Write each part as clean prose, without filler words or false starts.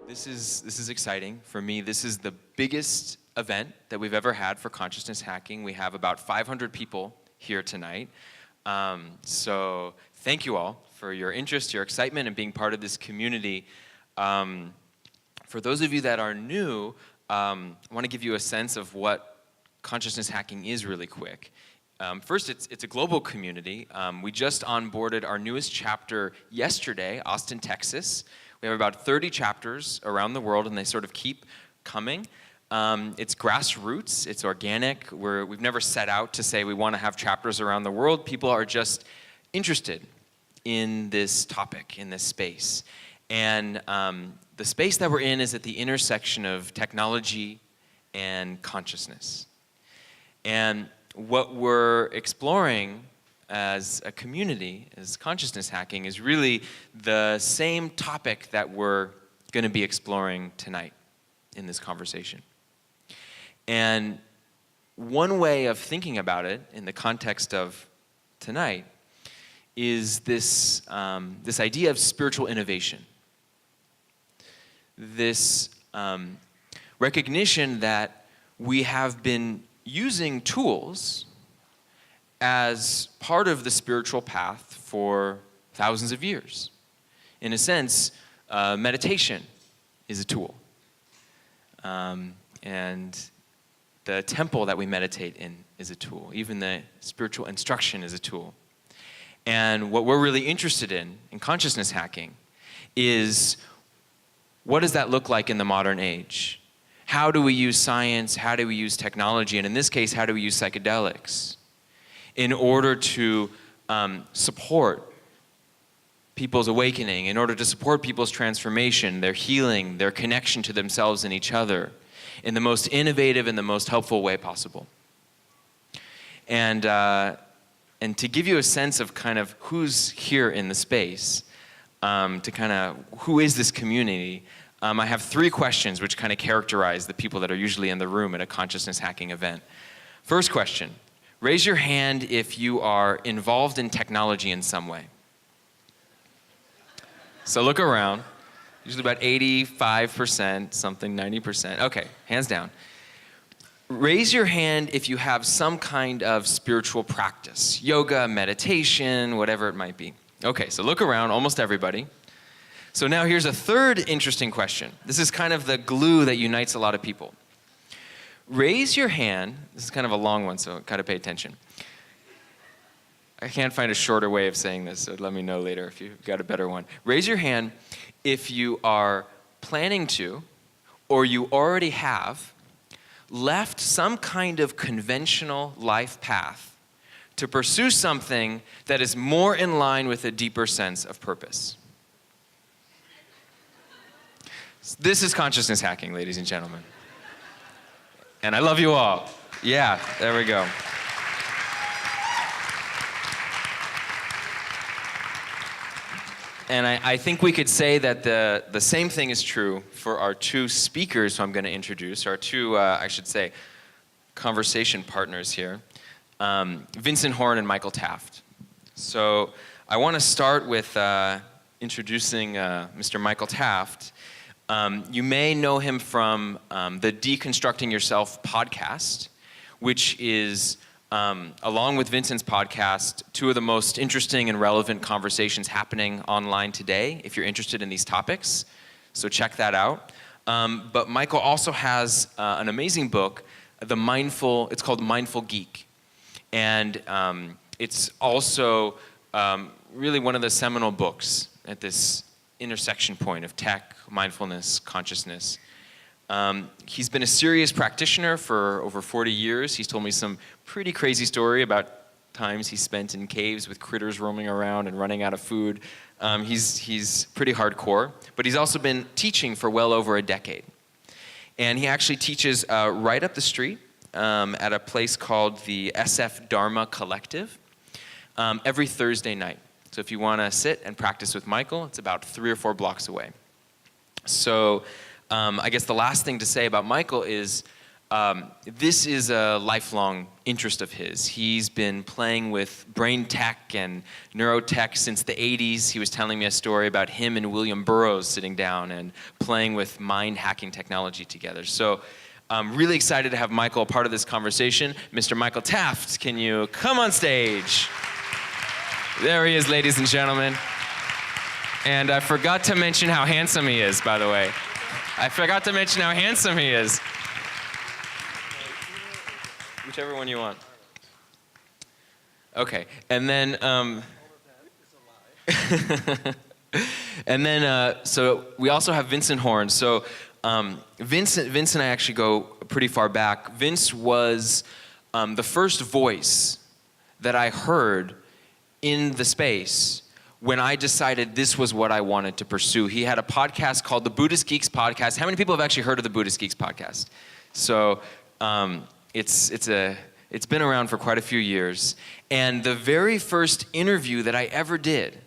This is exciting for me. This is the biggest event that we've ever had for consciousness hacking. We have about 500 people here tonight. So thank you all for your interest, your excitement, and being part of this community. For those of you that are new, I want to give you a sense of what consciousness hacking is really quick. First, it's a global community. We just onboarded our newest chapter yesterday, Austin, Texas. We have about 30 chapters around the world, and they sort of keep coming. It's grassroots, it's organic. We've never set out to say we want to have chapters around the world. People are just interested in this topic, in this space. And the space that we're in is at the intersection of technology and consciousness. And what we're exploring as a community, as consciousness hacking, is really the same topic that we're going to be exploring tonight in this conversation. And one way of thinking about it in the context of tonight is this idea of spiritual innovation. This recognition that we have been using tools as part of the spiritual path for thousands of years. In a sense, meditation is a tool. And the temple that we meditate in is a tool. Even the spiritual instruction is a tool. And what we're really interested in consciousness hacking, is what does that look like in the modern age? How do we use science? How do we use technology? And in this case, how do we use psychedelics in order to support people's awakening, in order to support people's transformation, their healing, their connection to themselves and each other in the most innovative and the most helpful way possible. And to give you a sense of kind of who's here in the space, to kind of who is this community, I have 3 questions which kind of characterize the people that are usually in the room at a consciousness hacking event. First question, raise your hand if you are involved in technology in some way. So look around, usually about 85%, something 90%. Okay, hands down. Raise your hand if you have some kind of spiritual practice, yoga, meditation, whatever it might be. Okay, so look around, almost everybody. So now here's a third interesting question. This is kind of the glue that unites a lot of people. Raise your hand, this is kind of a long one, so gotta pay attention. I can't find a shorter way of saying this, so let me know later if you've got a better one. Raise your hand if you are planning to, or you already have, left some kind of conventional life path to pursue something that is more in line with a deeper sense of purpose. This is consciousness hacking, ladies and gentlemen. And I love you all. Yeah, there we go. And I think we could say that the same thing is true for our 2 speakers who I'm going to introduce, our 2, I should say, conversation partners here, Vincent Horn and Michael Taft. So I want to start with introducing Mr. Michael Taft. You may know him from the Deconstructing Yourself podcast, which is, along with Vincent's podcast, 2 of the most interesting and relevant conversations happening online today, if you're interested in these topics. So check that out. But Michael also has an amazing book, it's called Mindful Geek. And it's also really one of the seminal books at this intersection point of tech, mindfulness, consciousness. He's been a serious practitioner for over 40 years. He's told me some pretty crazy story about times he spent in caves with critters roaming around and running out of food. He's pretty hardcore, but he's also been teaching for well over a decade. And he actually teaches right up the street at a place called the SF Dharma Collective every Thursday night. So if you want to sit and practice with Michael, it's about 3 or 4 blocks away. So I guess the last thing to say about Michael is this is a lifelong interest of his. He's been playing with brain tech and neurotech since the 80s. He was telling me a story about him and William Burroughs sitting down and playing with mind hacking technology together. So I'm really excited to have Michael a part of this conversation. Mr. Michael Taft, can you come on stage? There he is, ladies and gentlemen. And I forgot to mention how handsome he is, by the way. I forgot to mention how handsome he is. Whichever one you want. Okay, and then, so we also have Vincent Horn. So Vince and I actually go pretty far back. Vince was the first voice that I heard in the space when I decided this was what I wanted to pursue. He had a podcast called the Buddhist Geeks Podcast. How many people have actually heard of the Buddhist Geeks Podcast? So it's been around for quite a few years. And the very first interview that I ever did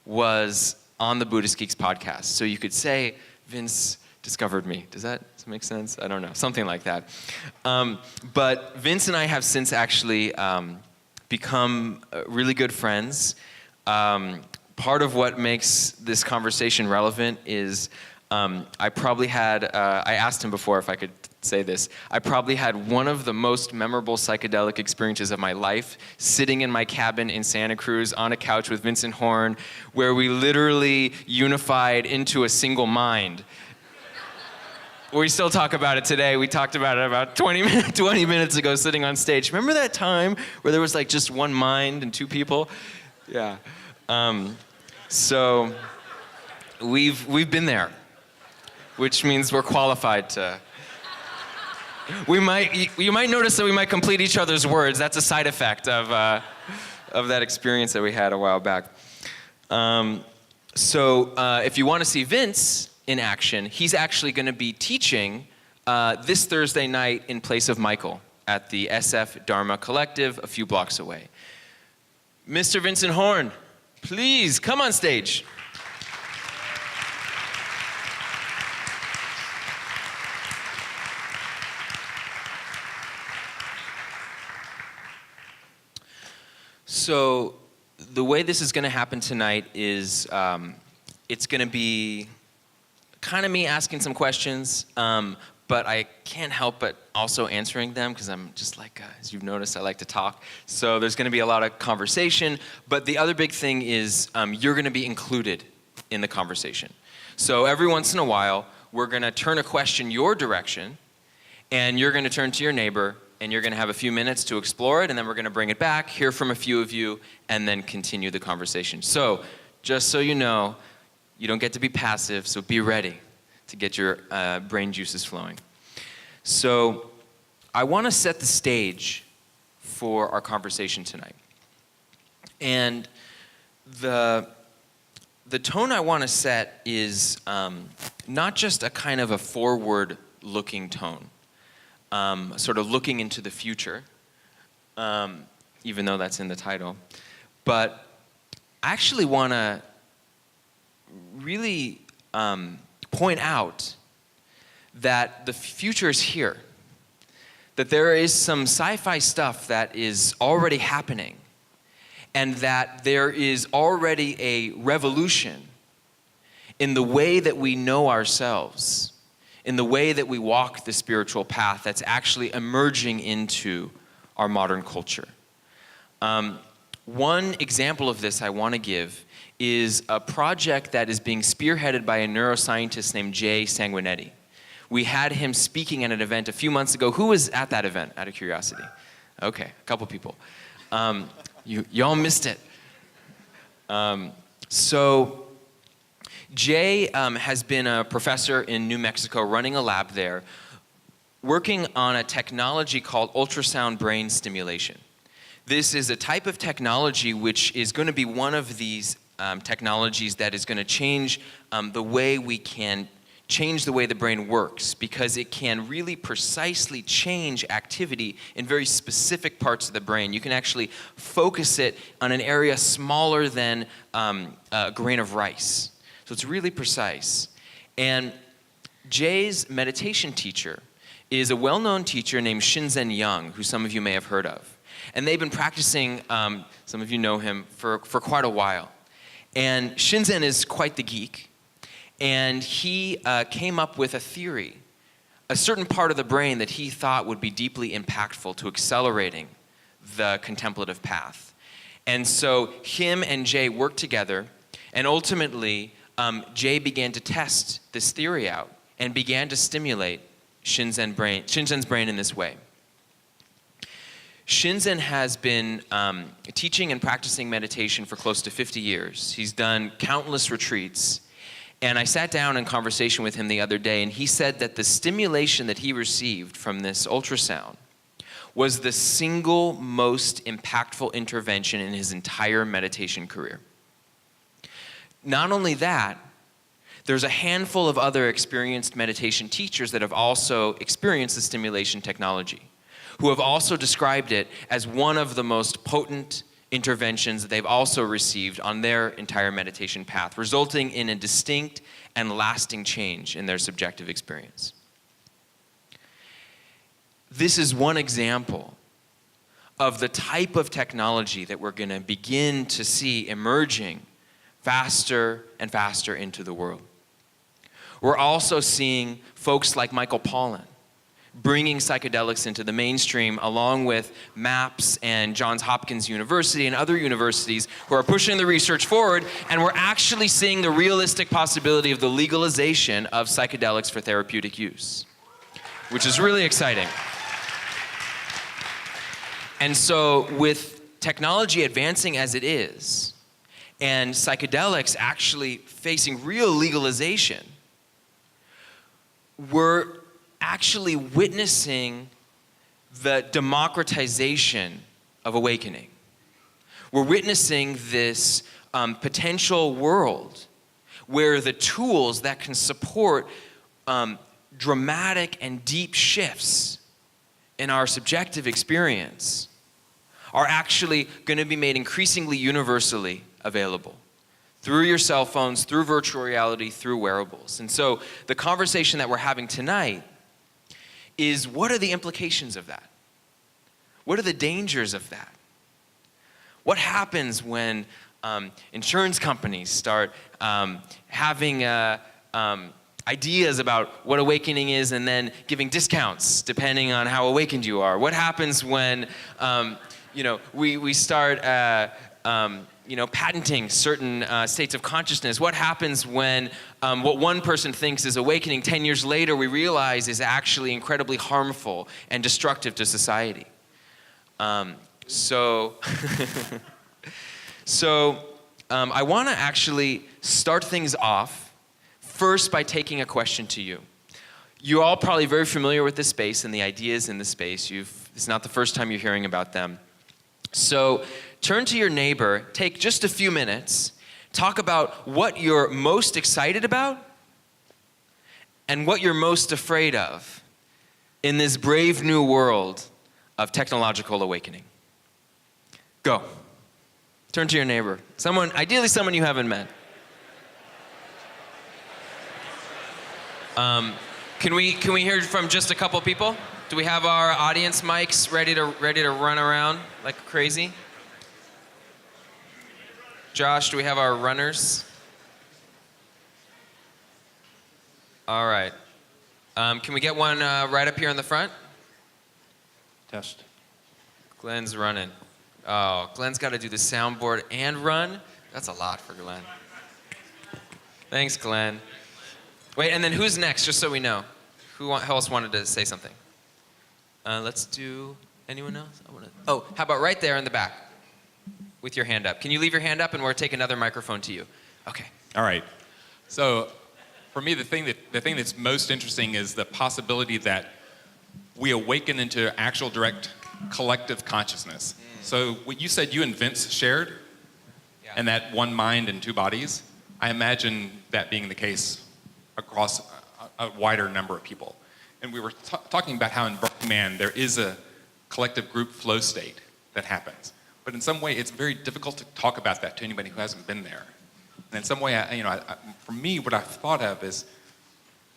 was on the Buddhist Geeks Podcast. So you could say Vince discovered me. Does that make sense? I don't know, something like that. But Vince and I have since actually become really good friends. Part of what makes this conversation relevant is I probably had, I asked him before if I could say this, I probably had one of the most memorable psychedelic experiences of my life, sitting in my cabin in Santa Cruz on a couch with Vincent Horn, where we literally unified into a single mind. We still talk about it today. We talked about it about 20 minutes ago sitting on stage. Remember that time where there was like just one mind and two people? Yeah. So we've been there, which means we're qualified to. You might notice that we might complete each other's words. That's a side effect of that experience that we had a while back. If you want to see Vince in action, he's actually going to be teaching this Thursday night in place of Michael at the SF Dharma Collective a few blocks away. Mr. Vincent Horn, please come on stage. So the way this is going to happen tonight is it's going to be kind of me asking some questions, but I can't help but also answering them because I'm just like, as you've noticed, I like to talk. So there's going to be a lot of conversation, but the other big thing is you're going to be included in the conversation. So every once in a while, we're going to turn a question your direction, and you're going to turn to your neighbor, and you're going to have a few minutes to explore it, and then we're going to bring it back, hear from a few of you, and then continue the conversation. So just so you know, you don't get to be passive, so be ready to get your brain juices flowing. So I want to set the stage for our conversation tonight. And the tone I want to set is not just a kind of a forward-looking tone, sort of looking into the future, even though that's in the title. But I actually want to really point out that the future is here, that there is some sci-fi stuff that is already happening, and that there is already a revolution in the way that we know ourselves, in the way that we walk the spiritual path that's actually emerging into our modern culture. One example of this I want to give is a project that is being spearheaded by a neuroscientist named Jay Sanguinetti. We had him speaking at an event a few months ago. Who was at that event, out of curiosity? Okay, a couple people. Y'all missed it. So Jay has been a professor in New Mexico running a lab there, working on a technology called ultrasound brain stimulation. This is a type of technology which is going to be one of these technologies that is going to change the way we can change the way the brain works, because it can really precisely change activity in very specific parts of the brain. You can actually focus it on an area smaller than a grain of rice. So it's really precise. And Jay's meditation teacher is a well-known teacher named Shinzen Young, who some of you may have heard of. And they've been practicing, some of you know him, for quite a while. And Shinzen is quite the geek. And he came up with a theory, a certain part of the brain that he thought would be deeply impactful to accelerating the contemplative path. And so him and Jay worked together, and ultimately Jay began to test this theory out and began to stimulate Shinzen's brain in this way. Shinzen has been teaching and practicing meditation for close to 50 years. He's done countless retreats. And I sat down in conversation with him the other day, and he said that the stimulation that he received from this ultrasound was the single most impactful intervention in his entire meditation career. Not only that, there's a handful of other experienced meditation teachers that have also experienced the stimulation technology, who have also described it as one of the most potent interventions that they've also received on their entire meditation path, resulting in a distinct and lasting change in their subjective experience. This is one example of the type of technology that we're going to begin to see emerging faster and faster into the world. We're also seeing folks like Michael Pollan bringing psychedelics into the mainstream, along with MAPS and Johns Hopkins University and other universities who are pushing the research forward, and we're actually seeing the realistic possibility of the legalization of psychedelics for therapeutic use, which is really exciting. And so with technology advancing as it is, and psychedelics actually facing real legalization, we're actually witnessing the democratization of awakening. We're witnessing this potential world where the tools that can support dramatic and deep shifts in our subjective experience are actually going to be made increasingly universally available through your cell phones, through virtual reality, through wearables. And so the conversation that we're having tonight is, what are the implications of that? What are the dangers of that? What happens when insurance companies start having ideas about what awakening is and then giving discounts depending on how awakened you are? What happens when we start patenting certain states of consciousness? What happens when what one person thinks is awakening 10 years later we realize is actually incredibly harmful and destructive to society? So I want to actually start things off first by taking a question to you. You're all probably very familiar with this space and the ideas in the space. It's not the first time you're hearing about them. So turn to your neighbor, take just a few minutes, talk about what you're most excited about and what you're most afraid of in this brave new world of technological awakening. Go. Turn to your neighbor. Ideally someone you haven't met. Can we hear from just a couple people? Do we have our audience mics ready to run around like crazy? Josh, do we have our runners? All right. Can we get one right up here in the front? Test. Glenn's running. Oh, Glenn's got to do the soundboard and run? That's a lot for Glenn. Thanks, Glenn. Wait, and then who's next, just so we know? Who else wanted to say something? Let's do, anyone else? Oh, how about right there in the back with your hand up? Can you leave your hand up and we'll take another microphone to you? Okay. All right. So for me, the thing that's most interesting is the possibility that we awaken into actual direct collective consciousness. So what you said you and Vince shared, and that one mind and two bodies, I imagine that being the case across a wider number of people. And we were talking about how in Burning Man there is a collective group flow state that happens. But in some way it's very difficult to talk about that to anybody who hasn't been there. And in some way, for me, what I've thought of is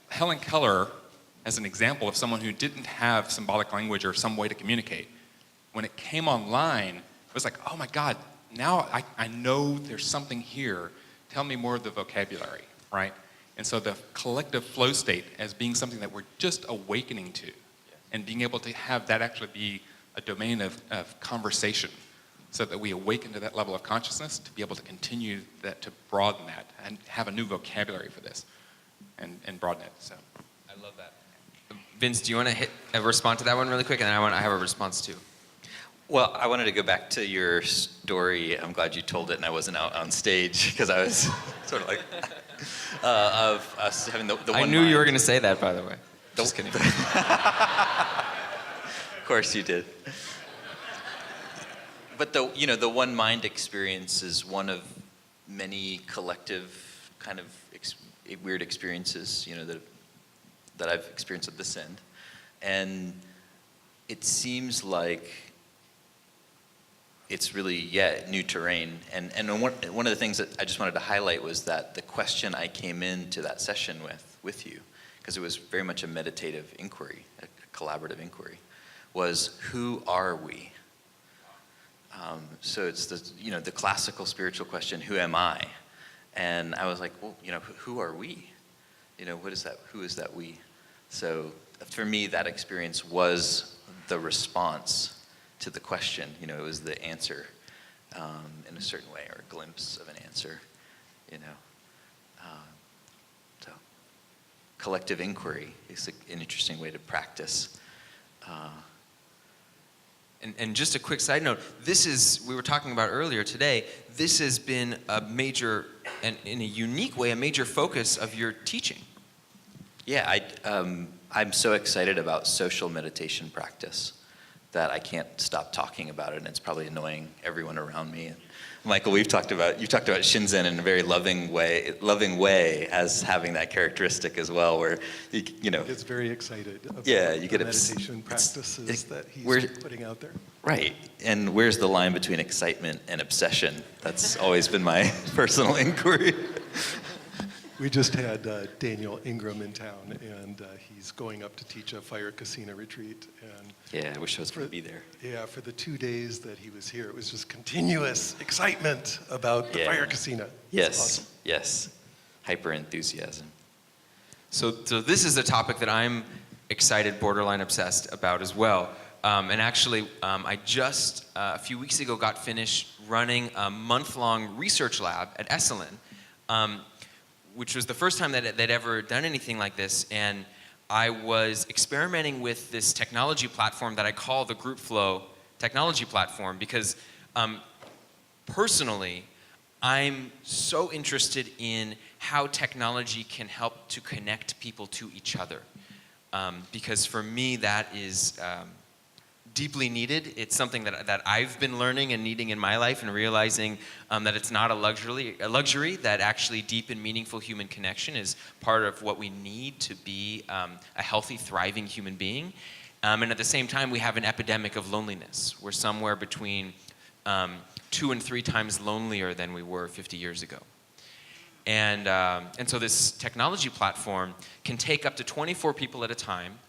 Helen Keller as an example of someone who didn't have symbolic language or some way to communicate. When it came online, it was like, oh my God, now I know there's something here. Tell me more of the vocabulary, right? And so the collective flow state as being something that we're just awakening to, and being able to have that actually be a domain of conversation, so that we awaken to that level of consciousness to be able to continue that, to broaden that, and have a new vocabulary for this, and broaden it. So I love that. Vince, do you want to respond to that one really quick? And then I have a response too. Well, I wanted to go back to your story. I'm glad you told it and I wasn't out on stage, because I was sort of like, of us having the one I knew mind. you were going to say that, by the way. Just kidding. Of course you did. But the one mind experience is one of many collective kind of weird experiences, that I've experienced at this end. And it seems like it's really, new terrain. And one of the things that I just wanted to highlight was that the question I came into that session with you, because it was very much a meditative inquiry, a collaborative inquiry, was, who are we? So it's the classical spiritual question, who am I? And I was like, well, who are we? What is that? Who is that we? So for me, that experience was the response to the question. It was the answer in a certain way, or a glimpse of an answer. So collective inquiry is an interesting way to practice. And just a quick side note, we were talking about earlier today, this has been a major, and in a unique way, a major focus of your teaching. Yeah, I'm so excited about social meditation practice that I can't stop talking about it, and it's probably annoying everyone around me. And Michael, you talked about Shinzen in a very loving way as having that characteristic as well, where He gets very excited about you get the meditation practices that he's putting out there. Right, and where's the line between excitement and obsession? That's always been my personal inquiry. We just had Daniel Ingram in town, and he's going up to teach a fire casino retreat. And yeah, I wish I was going to be there. Yeah, for the 2 days that he was here, it was just continuous excitement about the fire casino. Yes, awesome. Yes, hyper enthusiasm. So this is a topic that I'm excited, borderline obsessed about as well. And actually, I just a few weeks ago got finished running a month-long research lab at Esalen, which was the first time that they'd ever done anything like this. And I was experimenting with this technology platform that I call the Group Flow technology platform, because personally, I'm so interested in how technology can help to connect people to each other. Because for me, that is deeply needed. It's something that I've been learning and needing in my life, and realizing that it's not a luxury, that actually deep and meaningful human connection is part of what we need to be a healthy, thriving human being. And at the same time, we have an epidemic of loneliness. We're somewhere between 2 and 3 times lonelier than we were 50 years ago. And so this technology platform can take up to 24 people at a time,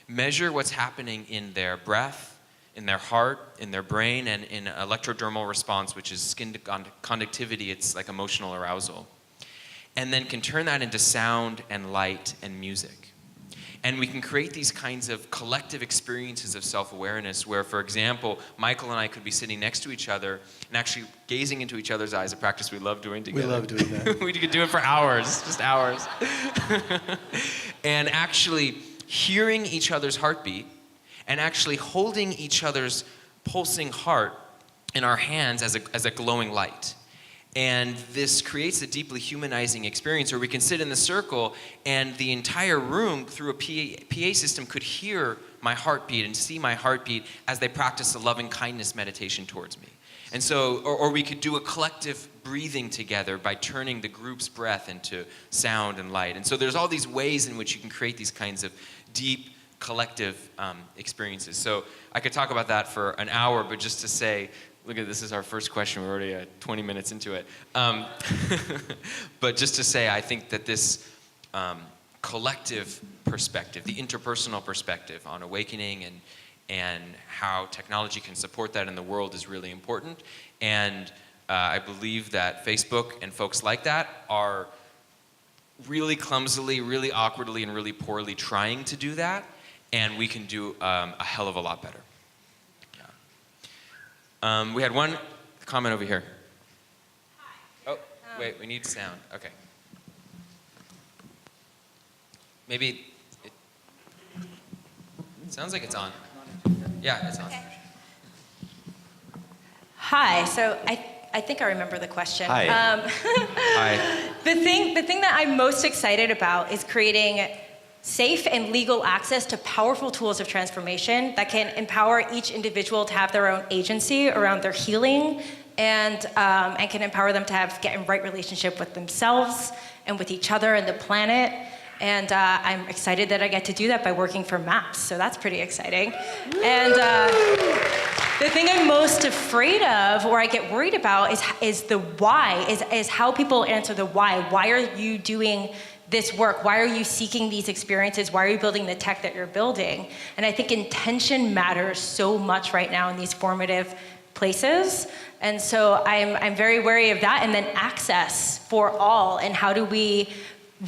measure what's happening in their breath, in their heart, in their brain, and in electrodermal response, which is skin conductivity. It's like emotional arousal. And then can turn that into sound and light and music. And we can create these kinds of collective experiences of self-awareness where, for example, Michael and I could be sitting next to each other and actually gazing into each other's eyes, a practice we love doing together. We love doing that. We could do it for hours, just hours. And actually hearing each other's heartbeat, and actually holding each other's pulsing heart in our hands as a glowing light. And this creates a deeply humanizing experience where we can sit in the circle, and the entire room through a PA system could hear my heartbeat and see my heartbeat as they practice a loving kindness meditation towards me. And so, or we could do a collective breathing together by turning the group's breath into sound and light. And so there's all these ways in which you can create these kinds of deep collective experiences. So I could talk about that for an hour, but just to say, look at this is our first question. We're already 20 minutes into it. But just to say, I think that this collective perspective, the interpersonal perspective on awakening and how technology can support that in the world is really important. And I believe that Facebook and folks like that are really clumsily, really awkwardly, and really poorly trying to do that, and we can do a hell of a lot better. Yeah. We had one comment over here. Hi. Oh, wait, we need sound. Okay. Maybe it sounds like it's on. Yeah, it's on. Okay. Hi. So I think I remember the question. Hi. Hi. The thing that I'm most excited about is creating safe and legal access to powerful tools of transformation that can empower each individual to have their own agency around their healing, and can empower them to get in right relationship with themselves and with each other and the planet. And I'm excited that I get to do that by working for MAPS, so that's pretty exciting. And the thing I'm most afraid of, or I get worried about, is the why, is how people answer the why. Why are you doing this work? Why are you seeking these experiences? Why are you building the tech that you're building? And I think intention matters so much right now in these formative places. And so I'm very wary of that. And then access for all, and how do we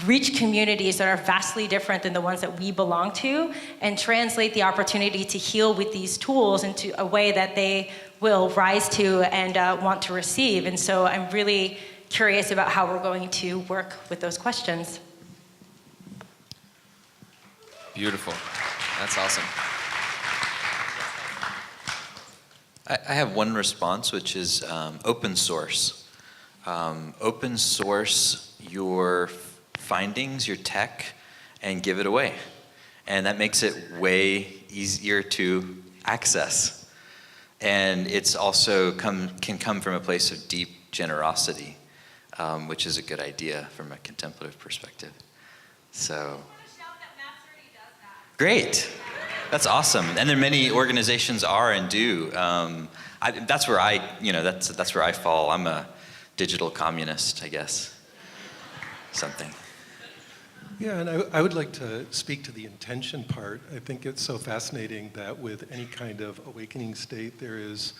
reach communities that are vastly different than the ones that we belong to, and translate the opportunity to heal with these tools into a way that they will rise to and want to receive. And so I'm really curious about how we're going to work with those questions. Beautiful. That's awesome. I have one response, which is open source. Open source your findings, your tech, and give it away. And that makes it way easier to access. And it's also can come from a place of deep generosity, which is a good idea from a contemplative perspective. So, great. That's awesome. And then many organizations are and do. That's where that's where I fall. I'm a digital communist, I guess. Something. Yeah, and I would like to speak to the intention part. I think it's so fascinating that with any kind of awakening state, there is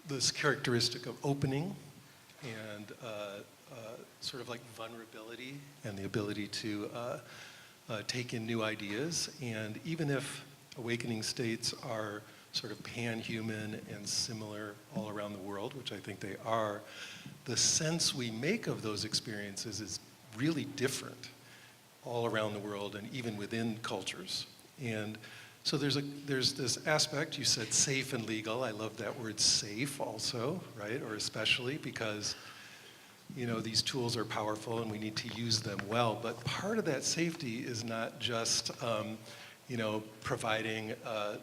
this characteristic of opening and sort of like vulnerability and the ability to take in new ideas. And even if awakening states are sort of pan-human and similar all around the world, which I think they are, the sense we make of those experiences is really different all around the world and even within cultures. And so there's this aspect, you said safe and legal. I love that word safe also, right? Or especially because, these tools are powerful and we need to use them well. But part of that safety is not just, providing a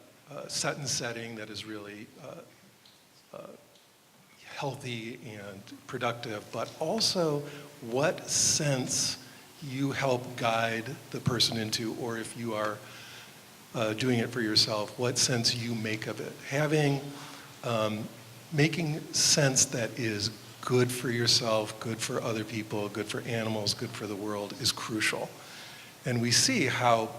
setting that is really healthy and productive, but also what sense you help guide the person into, or if you are doing it for yourself, what sense you make of it. Making sense that is good for yourself, good for other people, good for animals, good for the world is crucial. And we see how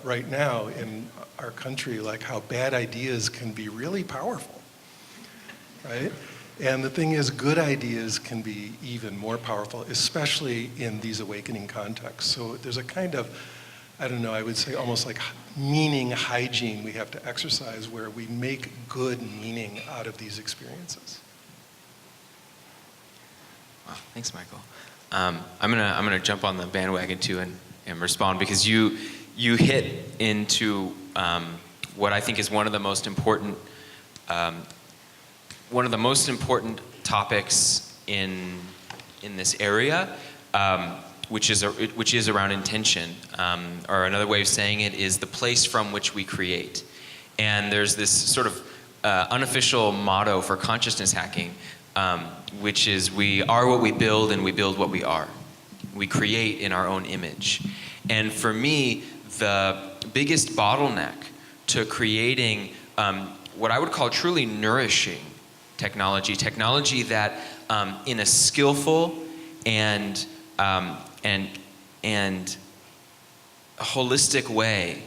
right now in our country, like how bad ideas can be really powerful, right? And the thing is, good ideas can be even more powerful, especially in these awakening contexts. So there's a kind of, I would say almost like meaning hygiene we have to exercise where we make good meaning out of these experiences. Wow, thanks, Michael. I'm gonna jump on the bandwagon too and respond, because you hit into what I think is one of the most important topics in this area, which is around intention, or another way of saying it is the place from which we create. And there's this sort of unofficial motto for consciousness hacking, which is we are what we build and we build what we are. We create in our own image. And for me, the biggest bottleneck to creating what I would call truly nourishing technology that in a skillful and holistic way,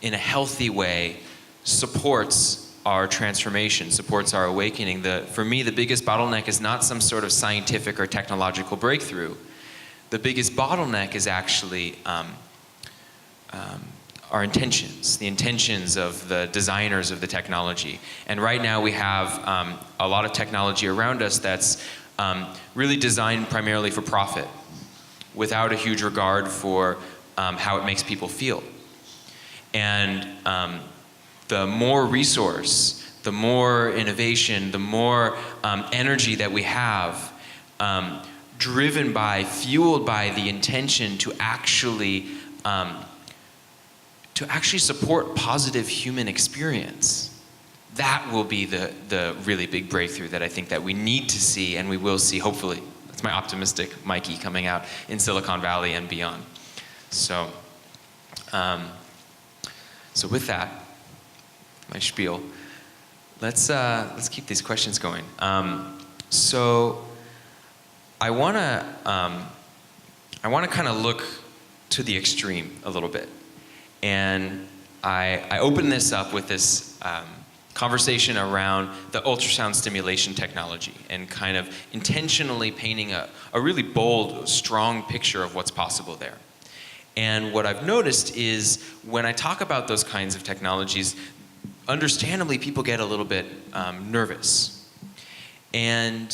in a healthy way, supports our transformation, supports our awakening. For me, the biggest bottleneck is not some sort of scientific or technological breakthrough. The biggest bottleneck is actually our intentions, the intentions of the designers of the technology. And right now we have a lot of technology around us that's really designed primarily for profit, without a huge regard for how it makes people feel. And the more resource, the more innovation, the more energy that we have, driven by, fueled by the intention to actually support positive human experience, that will be the really big breakthrough that I think that we need to see, and we will see, hopefully. That's my optimistic Mikey coming out in Silicon Valley and beyond. So, so with that, my spiel, let's keep these questions going. So I wanna kind of look to the extreme a little bit, and I open this up with this conversation around the ultrasound stimulation technology, and kind of intentionally painting a really bold, strong picture of what's possible there. And what I've noticed is when I talk about those kinds of technologies, understandably people get a little bit nervous. And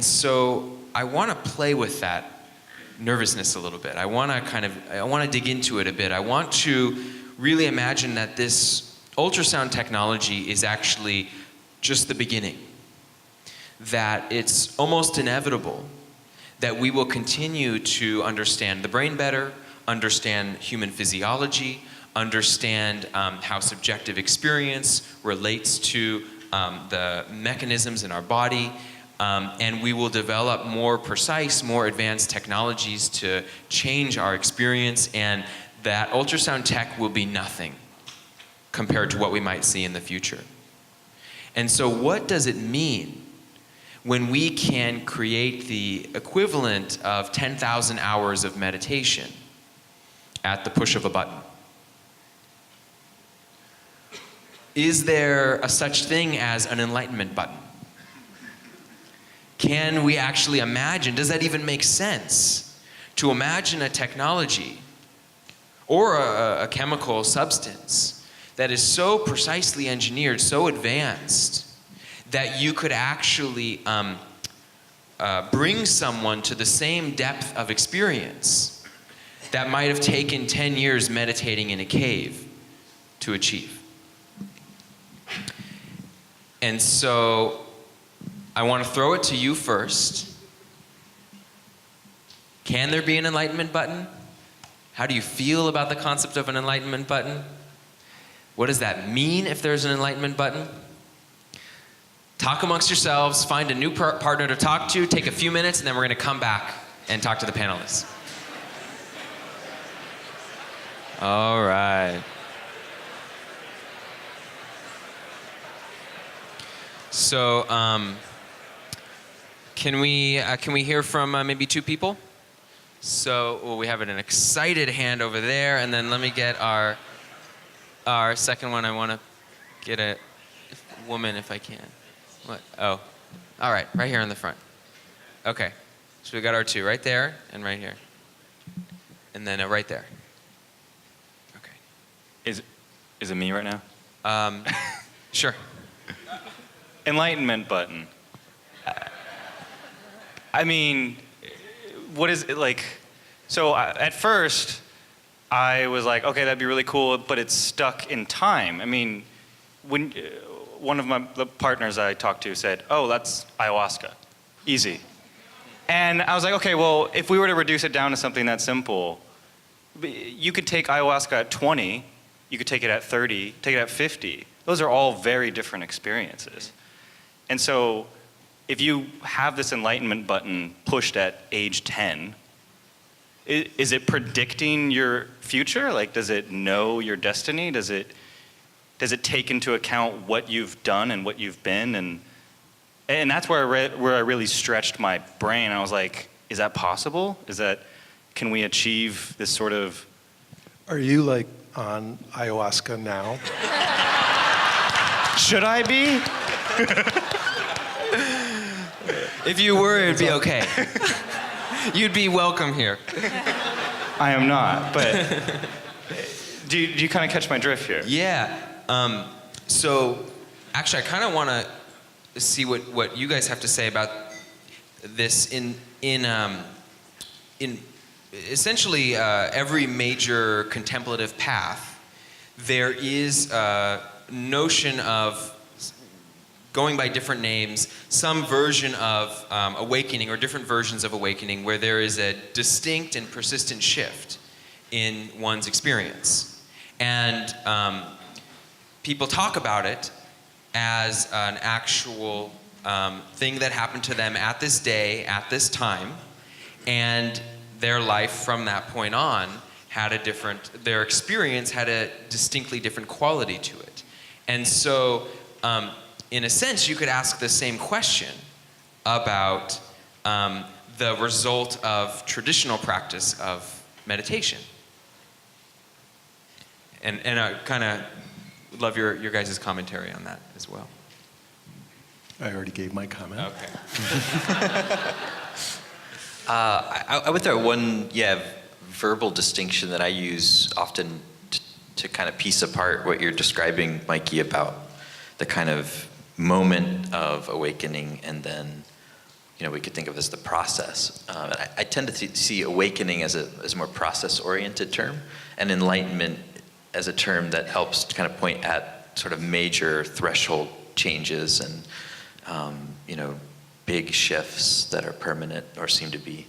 so I want to play with that nervousness a little bit. I want to dig into it a bit. I want to really imagine that this ultrasound technology is actually just the beginning. That it's almost inevitable that we will continue to understand the brain better, understand human physiology, understand how subjective experience relates to the mechanisms in our body, and we will develop more precise, more advanced technologies to change our experience, and that ultrasound tech will be nothing compared to what we might see in the future. And so what does it mean when we can create the equivalent of 10,000 hours of meditation at the push of a button? Is there a such thing as an enlightenment button? Can we actually imagine, does that even make sense, to imagine a technology or a chemical substance that is so precisely engineered, so advanced, that you could actually bring someone to the same depth of experience that might have taken 10 years meditating in a cave to achieve? And so I want to throw it to you first. Can there be an enlightenment button? How do you feel about the concept of an enlightenment button? What does that mean if there's an enlightenment button? Talk amongst yourselves, find a new partner to talk to, take a few minutes, and then we're going to come back and talk to the panelists. All right. So, can we hear from maybe two people? So, we have an excited hand over there, and then let me get our second one. I want to get a woman if I can. What? Oh, all right, right here in the front. Okay, so we got our two right there and right here, and then right there. Okay. Is it me right now? Sure. Enlightenment button. I mean, what is it like? So at first, I was like, okay, that'd be really cool, but it's stuck in time. I mean, when one of the partners I talked to said, oh, that's ayahuasca, easy. And I was like, okay, well, if we were to reduce it down to something that simple, you could take ayahuasca at 20, you could take it at 30, take it at 50. Those are all very different experiences. And so if you have this enlightenment button pushed at age 10, is it predicting your future? Like, does it know your destiny? Does it take into account what you've done and what you've been? And that's where I really stretched my brain. I was like, is that possible? can we achieve this sort of... Are you like on ayahuasca now? Should I be? If you were, it'd be okay. You'd be welcome here. I am not, but do you kind of catch my drift here? Yeah. So actually, I kind of want to see what you guys have to say about this in essentially every major contemplative path. There is a notion of, going by different names, some version of awakening or different versions of awakening where there is a distinct and persistent shift in one's experience. And people talk about it as an actual thing that happened to them at this day, at this time, and their life from that point on had a different, their experience had a distinctly different quality to it. And so, in a sense, you could ask the same question about the result of traditional practice of meditation. And I kind of would love your guys' commentary on that as well. I already gave my comment. Okay. I would throw one, verbal distinction that I use often to kind of piece apart what you're describing, Mikey, about the kind of moment of awakening, and then, we could think of as the process. I tend to see awakening as a more process-oriented term, and enlightenment as a term that helps to kind of point at sort of major threshold changes and, big shifts that are permanent or seem to be.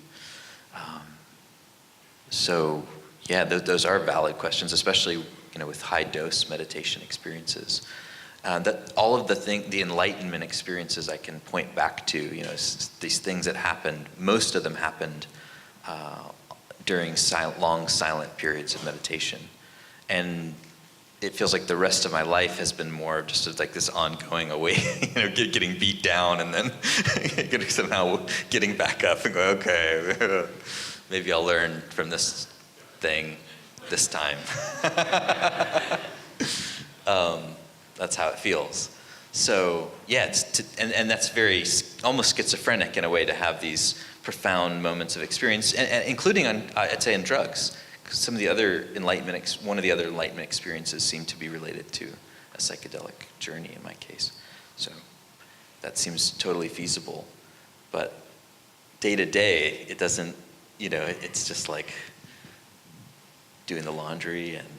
Those are valid questions, especially with high dose meditation experiences. That all of the enlightenment experiences I can point back to, these things that happened. Most of them happened during long silent periods of meditation, and it feels like the rest of my life has been more just like this ongoing getting beat down and then somehow getting back up and going, okay, maybe I'll learn from this thing this time. That's how it feels. So and that's very almost schizophrenic in a way to have these profound moments of experience, and including I'd say in drugs. Some of the other one of the other enlightenment experiences seem to be related to a psychedelic journey in my case. So that seems totally feasible. But day to day, it doesn't, it's just like doing the laundry and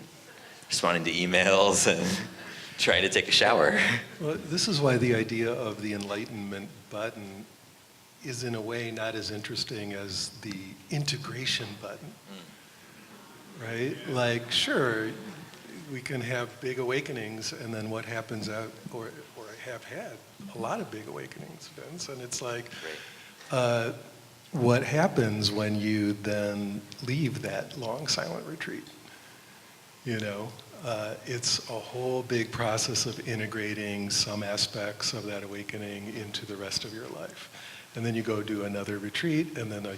responding to emails and trying to take a shower. Well, this is why the idea of the enlightenment button is in a way not as interesting as the integration button. Right? Like, sure, we can have big awakenings, and then what happens or have had a lot of big awakenings, Vince, and it's like, what happens when you then leave that long silent retreat? It's a whole big process of integrating some aspects of that awakening into the rest of your life. And then you go do another retreat, and then a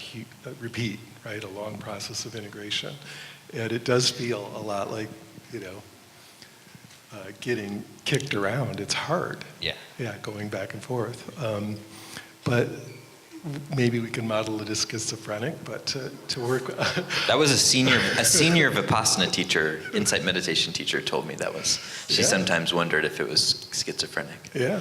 repeat, right? A long process of integration. And it does feel a lot like, getting kicked around. It's hard. Yeah. Yeah, going back and forth. But maybe we can model it as schizophrenic, but to work. That was a senior Vipassana teacher, insight meditation teacher, told me that was. She sometimes wondered if it was schizophrenic. Yeah.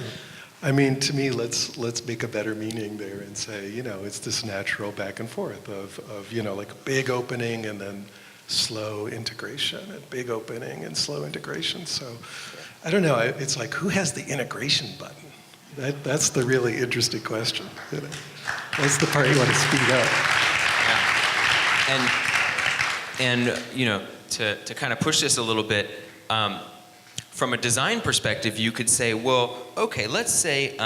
I mean, to me, let's make a better meaning there and say, it's this natural back and forth of like a big opening and then slow integration, and big opening and slow integration. So I don't know, it's like, who has the integration button? That's the really interesting question. That's the part you want to speed up. Yeah. And to kind of push this a little bit, from a design perspective, you could say, well, okay, let's say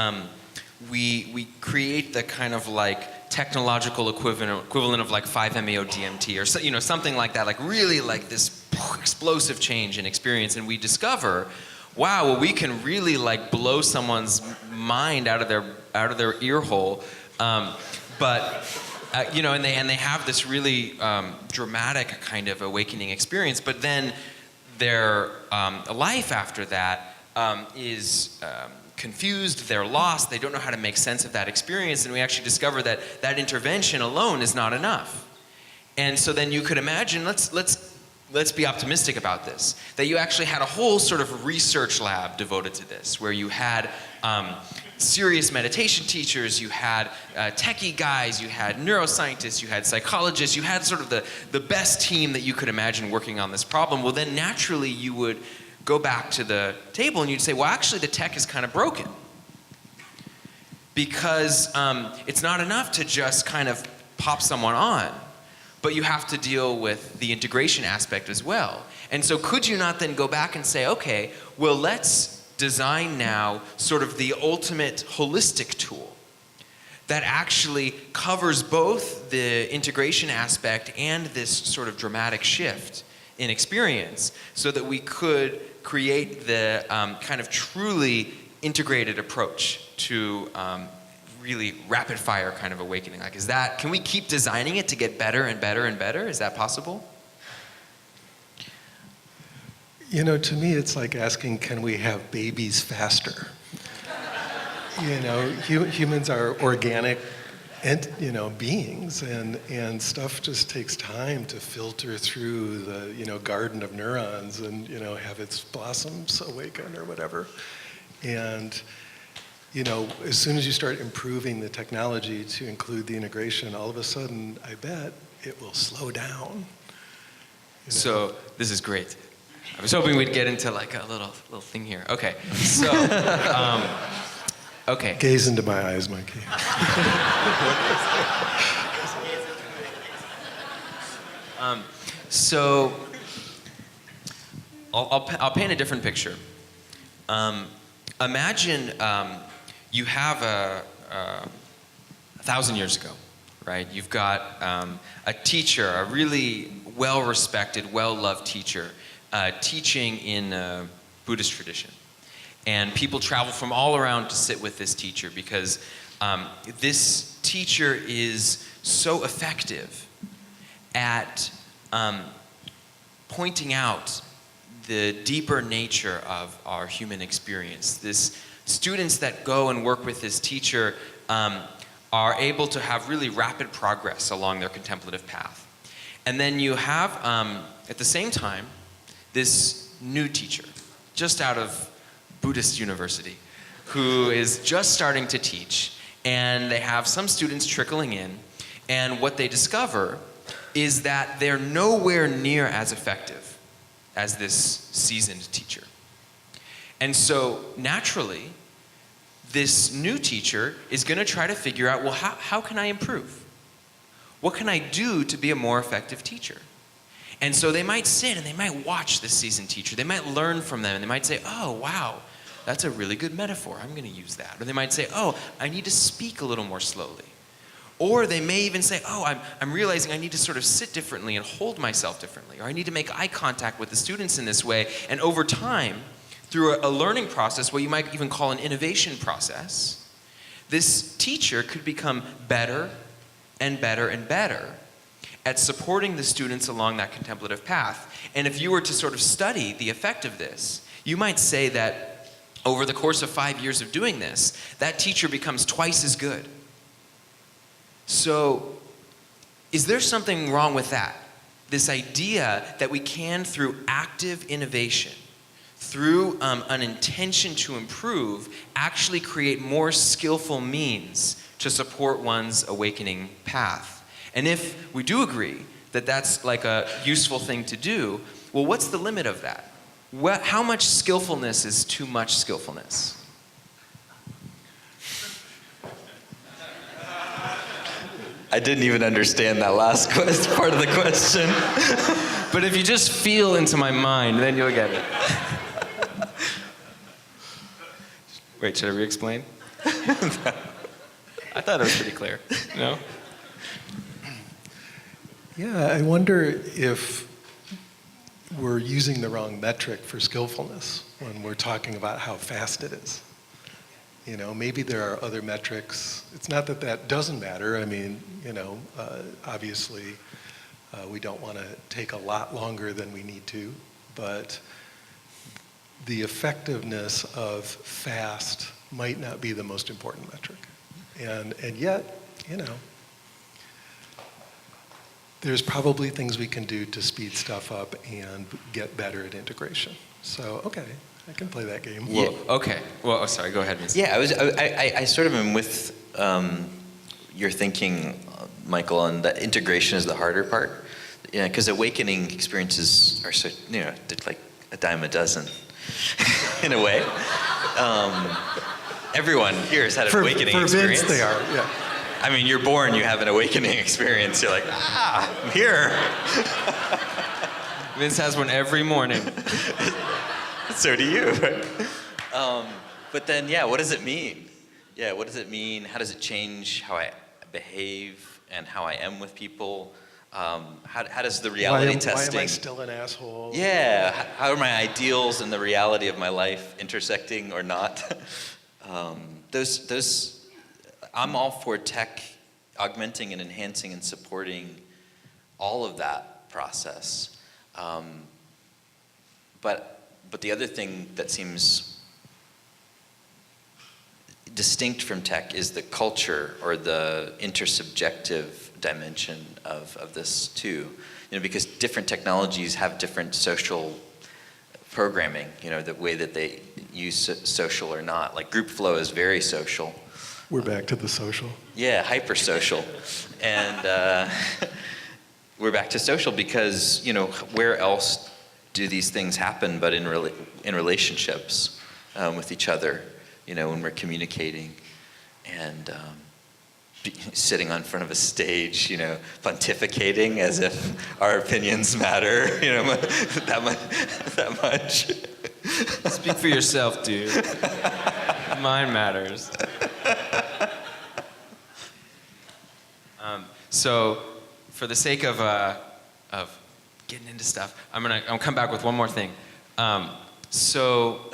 we create the kind of like technological equivalent of like 5-MeO-DMT or so, something like that, like really like this explosive change in experience, and we discover, wow, well, we can really like blow someone's mind out of their ear hole, but and they have this really dramatic kind of awakening experience, but then their life after that is confused, they're lost, they don't know how to make sense of that experience, and we actually discover that that intervention alone is not enough. And so then you could imagine, let's be optimistic about this, that you actually had a whole sort of research lab devoted to this, where you had serious meditation teachers, you had techie guys, you had neuroscientists, you had psychologists, you had sort of the best team that you could imagine working on this problem. Well, then naturally you would go back to the table and you'd say, well, actually the tech is kind of broken. Because it's not enough to just kind of pop someone on, but you have to deal with the integration aspect as well. And so could you not then go back and say, okay, well, let's design now sort of the ultimate holistic tool that actually covers both the integration aspect and this sort of dramatic shift in experience, so that we could create the kind of truly integrated approach to really rapid fire kind of awakening. Like, can we keep designing it to get better and better and better? Is that possible? To me, it's like asking, can we have babies faster? Humans are organic, beings, and stuff just takes time to filter through the, garden of neurons and, have its blossoms awaken or whatever. And, as soon as you start improving the technology to include the integration, all of a sudden, I bet it will slow down. So this is great. I was hoping we'd get into like a little thing here. Okay, so, okay. Gaze into my eyes, Mikey. So, I'll paint a different picture. Imagine you have a 1,000 years ago, right? You've got a teacher, a really well-respected, well-loved teacher, teaching in a Buddhist tradition. And people travel from all around to sit with this teacher because this teacher is so effective at pointing out the deeper nature of our human experience. Students that go and work with this teacher are able to have really rapid progress along their contemplative path. And then you have, at the same time, this new teacher, just out of Buddhist university, who is just starting to teach, and they have some students trickling in, and what they discover is that they're nowhere near as effective as this seasoned teacher. And so, naturally, this new teacher is going to try to figure out, well, how can I improve? What can I do to be a more effective teacher? And so they might sit and they might watch this seasoned teacher. They might learn from them, and they might say, oh, wow, that's a really good metaphor. I'm going to use that. Or they might say, oh, I need to speak a little more slowly. Or they may even say, oh, I'm realizing I need to sort of sit differently and hold myself differently. Or I need to make eye contact with the students in this way. And over time, through a learning process, what you might even call an innovation process, this teacher could become better and better and better at supporting the students along that contemplative path. And if you were to sort of study the effect of this, you might say that over the course of 5 years of doing this, that teacher becomes twice as good. So, is there something wrong with that? This idea that we can, through active innovation, through an intention to improve, actually create more skillful means to support one's awakening path. And if we do agree that that's like a useful thing to do, well, what's the limit of that? How much skillfulness is too much skillfulness? I didn't even understand that last part of the question. But if you just feel into my mind, then you'll get it. Wait, should I re-explain? I thought it was pretty clear. No? Yeah, I wonder if we're using the wrong metric for skillfulness when we're talking about how fast it is. You know, maybe there are other metrics. It's not that that doesn't matter. I mean, you know, obviously, we don't want to take a lot longer than we need to, but the effectiveness of fast might not be the most important metric. And yet, you know, there's probably things we can do to speed stuff up and get better at integration. So, okay, I can play that game. Well, okay. Well, oh, sorry. Go ahead, Vincent. Yeah, I sort of am with your thinking, Michael, and that integration is the harder part. Yeah, because awakening experiences are so, you know, like a dime a dozen, in a way. Everyone here has had an awakening experience. For Vince, they are, yeah. I mean, you're born, you have an awakening experience. You're like, I'm here. Vince has one every morning. So do you. But then, yeah, what does it mean? Yeah, what does it mean? How does it change how I behave and how I am with people? How does the reality testing... Why am I still an asshole? Yeah, how are my ideals and the reality of my life intersecting or not? I'm all for tech augmenting and enhancing and supporting all of that process. But the other thing that seems distinct from tech is the culture or the intersubjective dimension of this too. You know, because different technologies have different social programming, you know, the way that they use social or not. Like group flow is very social. We're back to the social. Yeah, hyper social. And we're back to social because, you know, where else do these things happen but in relationships with each other, you know, when we're communicating and sitting on front of a stage, you know, pontificating as if our opinions matter, you know, that much. Speak for yourself, dude. Mine matters. So, for the sake of getting into stuff, I'll come back with one more thing. So,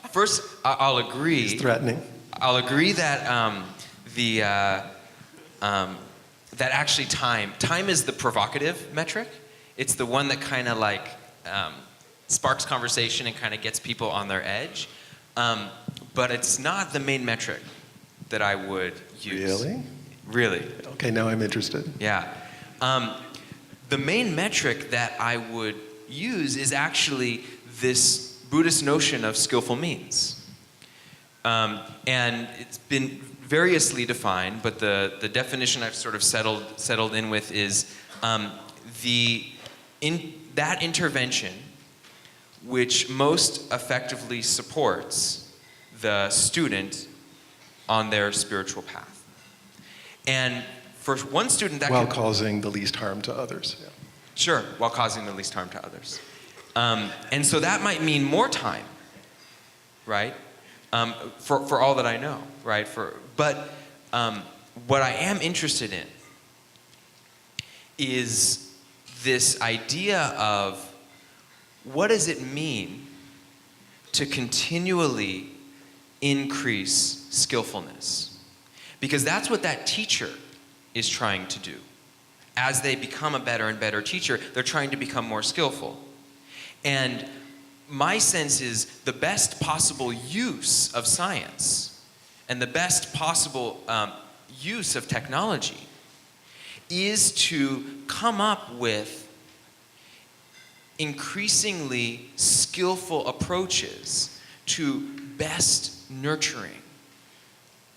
first, I'll agree. He's threatening. I'll agree that that actually time is the provocative metric. It's the one that kind of like sparks conversation and kind of gets people on their edge. But it's not the main metric that I would use. Really? Really. Okay, now I'm interested. Yeah. The main metric that I would use is actually this Buddhist notion of skillful means. And it's been variously defined, but the definition I've sort of settled in with is that intervention which most effectively supports the student on their spiritual path. And for one student that while causing the least harm to others. Yeah. Sure, while causing the least harm to others. And so that might mean more time, right? For all that I know, right? But what I am interested in is this idea of what does it mean to continually increase skillfulness? Because that's what that teacher is trying to do. As they become a better and better teacher, they're trying to become more skillful. And my sense is the best possible use of science and the best possible use of technology is to come up with increasingly skillful approaches to best nurturing,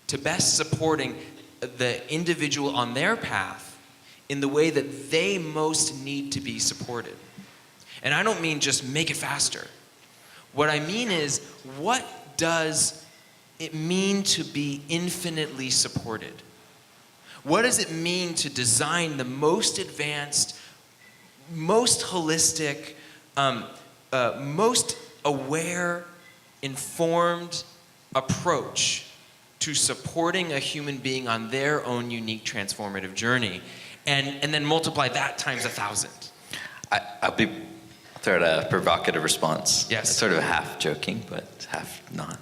to best supporting the individual on their path in the way that they most need to be supported. And I don't mean just make it faster. What I mean is, what does it mean to be infinitely supported? What does it mean to design the most advanced, most holistic, most aware, informed approach to supporting a human being on their own unique transformative journey, and then multiply that times 1,000? I'll throw out a provocative response. Yes. It's sort of half joking, but half not.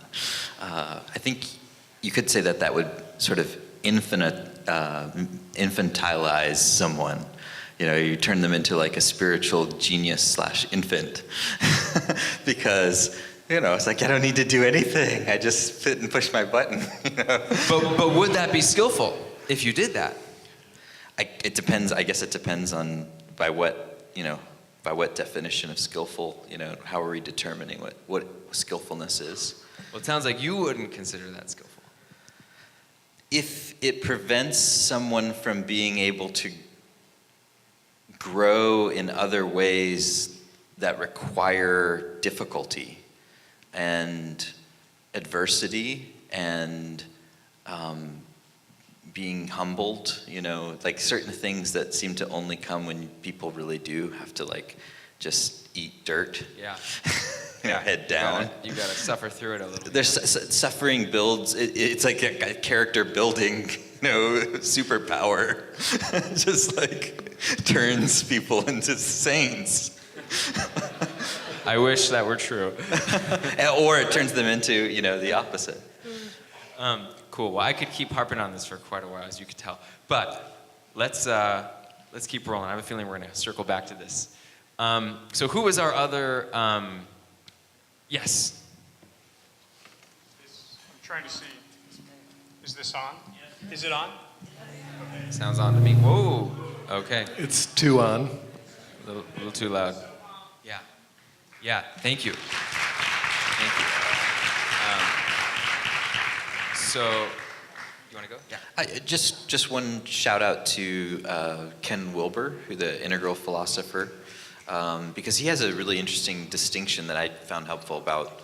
I think you could say that would sort of infantilize someone. You know, you turn them into like a spiritual genius / infant because, you know, it's like, I don't need to do anything. I just sit and push my button. You know? But would that be skillful if you did that? It depends. I guess it depends on by what definition of skillful. You know, how are we determining what skillfulness is? Well, it sounds like you wouldn't consider that skillful. If it prevents someone from being able to grow in other ways that require difficulty and adversity and being humbled, you know, like certain things that seem to only come when people really do have to like just eat dirt. Yeah. You know, head down. You gotta suffer through it a little bit. There's suffering builds. It's like a character building, you know, superpower. Just like turns people into saints. I wish that were true. Or it turns them into, you know, the opposite. Cool. Well, I could keep harping on this for quite a while, as you could tell. But let's keep rolling. I have a feeling we're gonna circle back to this. So who was our other? Yes. I'm trying to see. Is this on? Yes. Is it on? Okay. Sounds on to me. Whoa. Okay. It's 2 on. A little too loud. Yeah. Yeah. Thank you. Thank you. So, you want to go? Yeah. Just one shout out to Ken Wilber, who's the integral philosopher, because he has a really interesting distinction that I found helpful about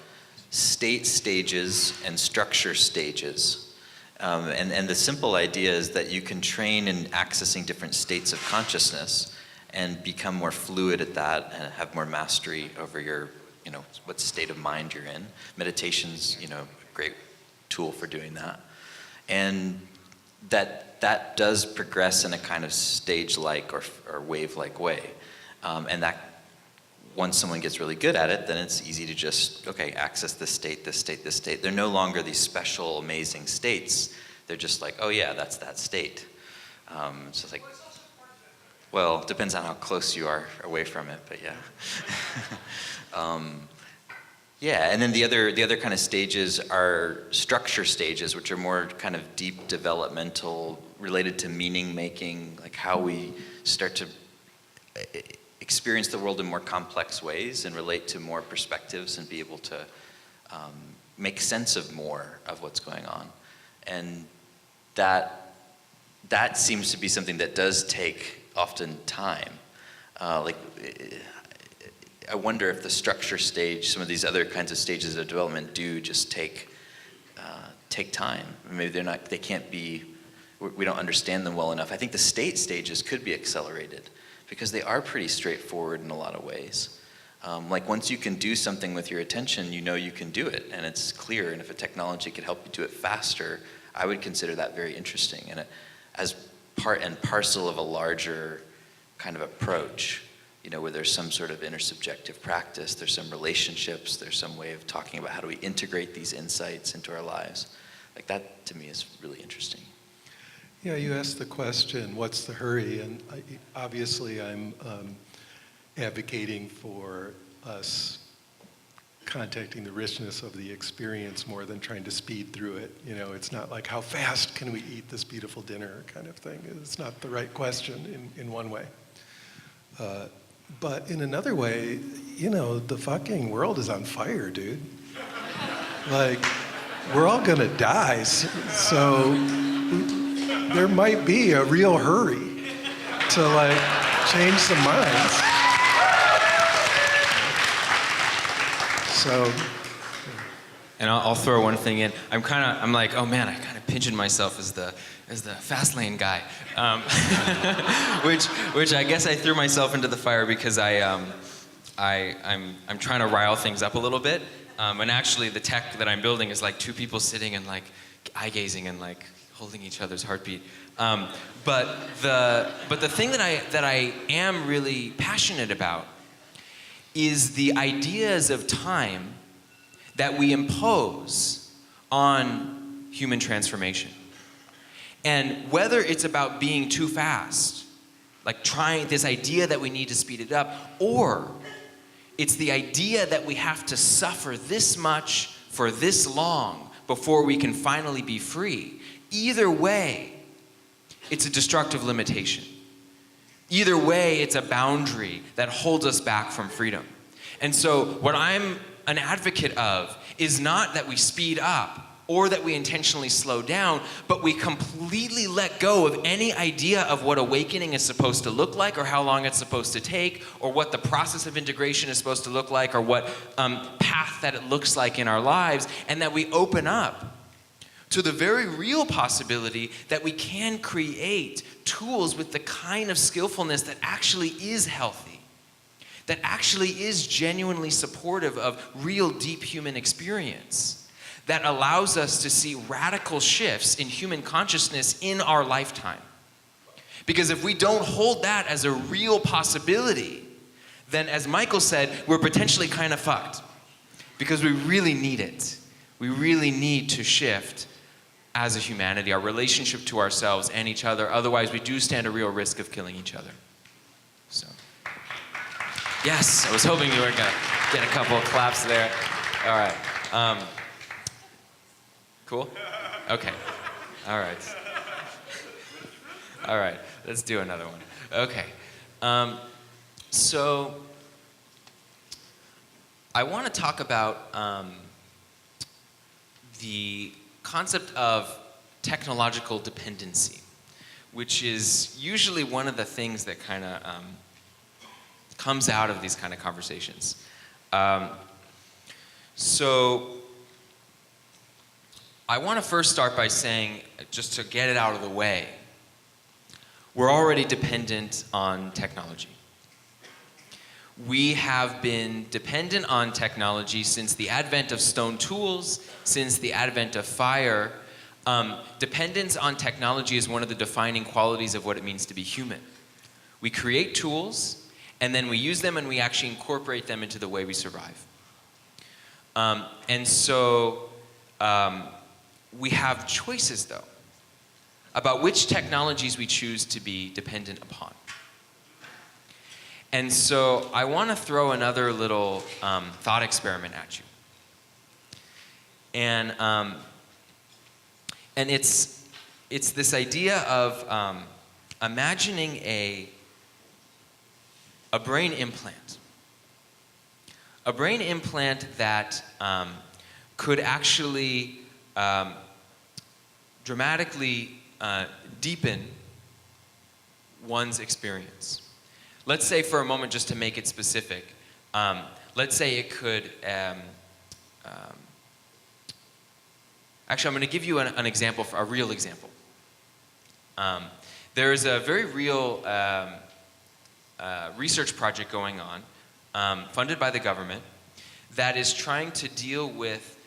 state stages and structure stages. And the simple idea is that you can train in accessing different states of consciousness and become more fluid at that and have more mastery over your, you know, what state of mind you're in. Meditation's, you know, a great tool for doing that. And that does progress in a kind of stage-like or wave-like way. And that once someone gets really good at it, then it's easy to just, okay, access this state, this state, this state. They're no longer these special, amazing states. They're just like, oh yeah, that's that state. So it's like, well, depends on how close you are away from it, but yeah. Yeah, and then the other kind of stages are structure stages, which are more kind of deep developmental, related to meaning making, like how we start to experience the world in more complex ways and relate to more perspectives and be able to make sense of more of what's going on. And that seems to be something that does take often time. I wonder if the structure stage, some of these other kinds of stages of development do just take time. Maybe they can't be, we don't understand them well enough. I think the state stages could be accelerated because they are pretty straightforward in a lot of ways. Like once you can do something with your attention, you know you can do it and it's clear, and if a technology could help you do it faster, I would consider that very interesting and as part and parcel of a larger kind of approach. You know, where there's some sort of intersubjective practice, there's some relationships, there's some way of talking about how do we integrate these insights into our lives. Like that, to me, is really interesting. Yeah, you asked the question, what's the hurry? And obviously I'm advocating for us contacting the richness of the experience more than trying to speed through it. You know, it's not like how fast can we eat this beautiful dinner kind of thing. It's not the right question in one way. But in another way, you know, the fucking world is on fire, dude. Like, we're all gonna die, so there might be a real hurry to like change some minds. So. And I'll throw one thing in. I'm like, oh man, I kind of pigeon myself as the fast lane guy, which I guess I threw myself into the fire because I'm trying to rile things up a little bit. And actually, the tech that I'm building is like 2 people sitting and like eye gazing and like holding each other's heartbeat. But the thing that I am really passionate about is the ideas of time that we impose on human transformation. And whether it's about being too fast, like trying this idea that we need to speed it up, or it's the idea that we have to suffer this much for this long before we can finally be free, either way, it's a destructive limitation. Either way, it's a boundary that holds us back from freedom. And so what I'm an advocate of is not that we speed up or that we intentionally slow down, but we completely let go of any idea of what awakening is supposed to look like, or how long it's supposed to take, or what the process of integration is supposed to look like, or what path that it looks like in our lives, and that we open up to the very real possibility that we can create tools with the kind of skillfulness that actually is healthy, that actually is genuinely supportive of real deep human experience, that allows us to see radical shifts in human consciousness in our lifetime. Because if we don't hold that as a real possibility, then as Michael said, we're potentially kind of fucked. Because we really need it. We really need to shift as a humanity, our relationship to ourselves and each other. Otherwise, we do stand a real risk of killing each other. So, yes, I was hoping you were gonna get a couple of claps there. All right. Cool? Okay. All right. All right. Let's do another one. Okay. So I want to talk about the concept of technological dependency, which is usually one of the things that kind of comes out of these kind of conversations. So I want to first start by saying, just to get it out of the way, we're already dependent on technology. We have been dependent on technology since the advent of stone tools, since the advent of fire. Dependence on technology is one of the defining qualities of what it means to be human. We create tools, and then we use them, and we actually incorporate them into the way we survive. And so we have choices, though, about which technologies we choose to be dependent upon. And so I want to throw another little thought experiment at you. And it's this idea of imagining a brain implant. A brain implant that could actually dramatically deepen one's experience. Let's say for a moment, just to make it specific, let's say it could, actually I'm going to give you an example, a real example. There's a very real research project going on, funded by the government, that is trying to deal with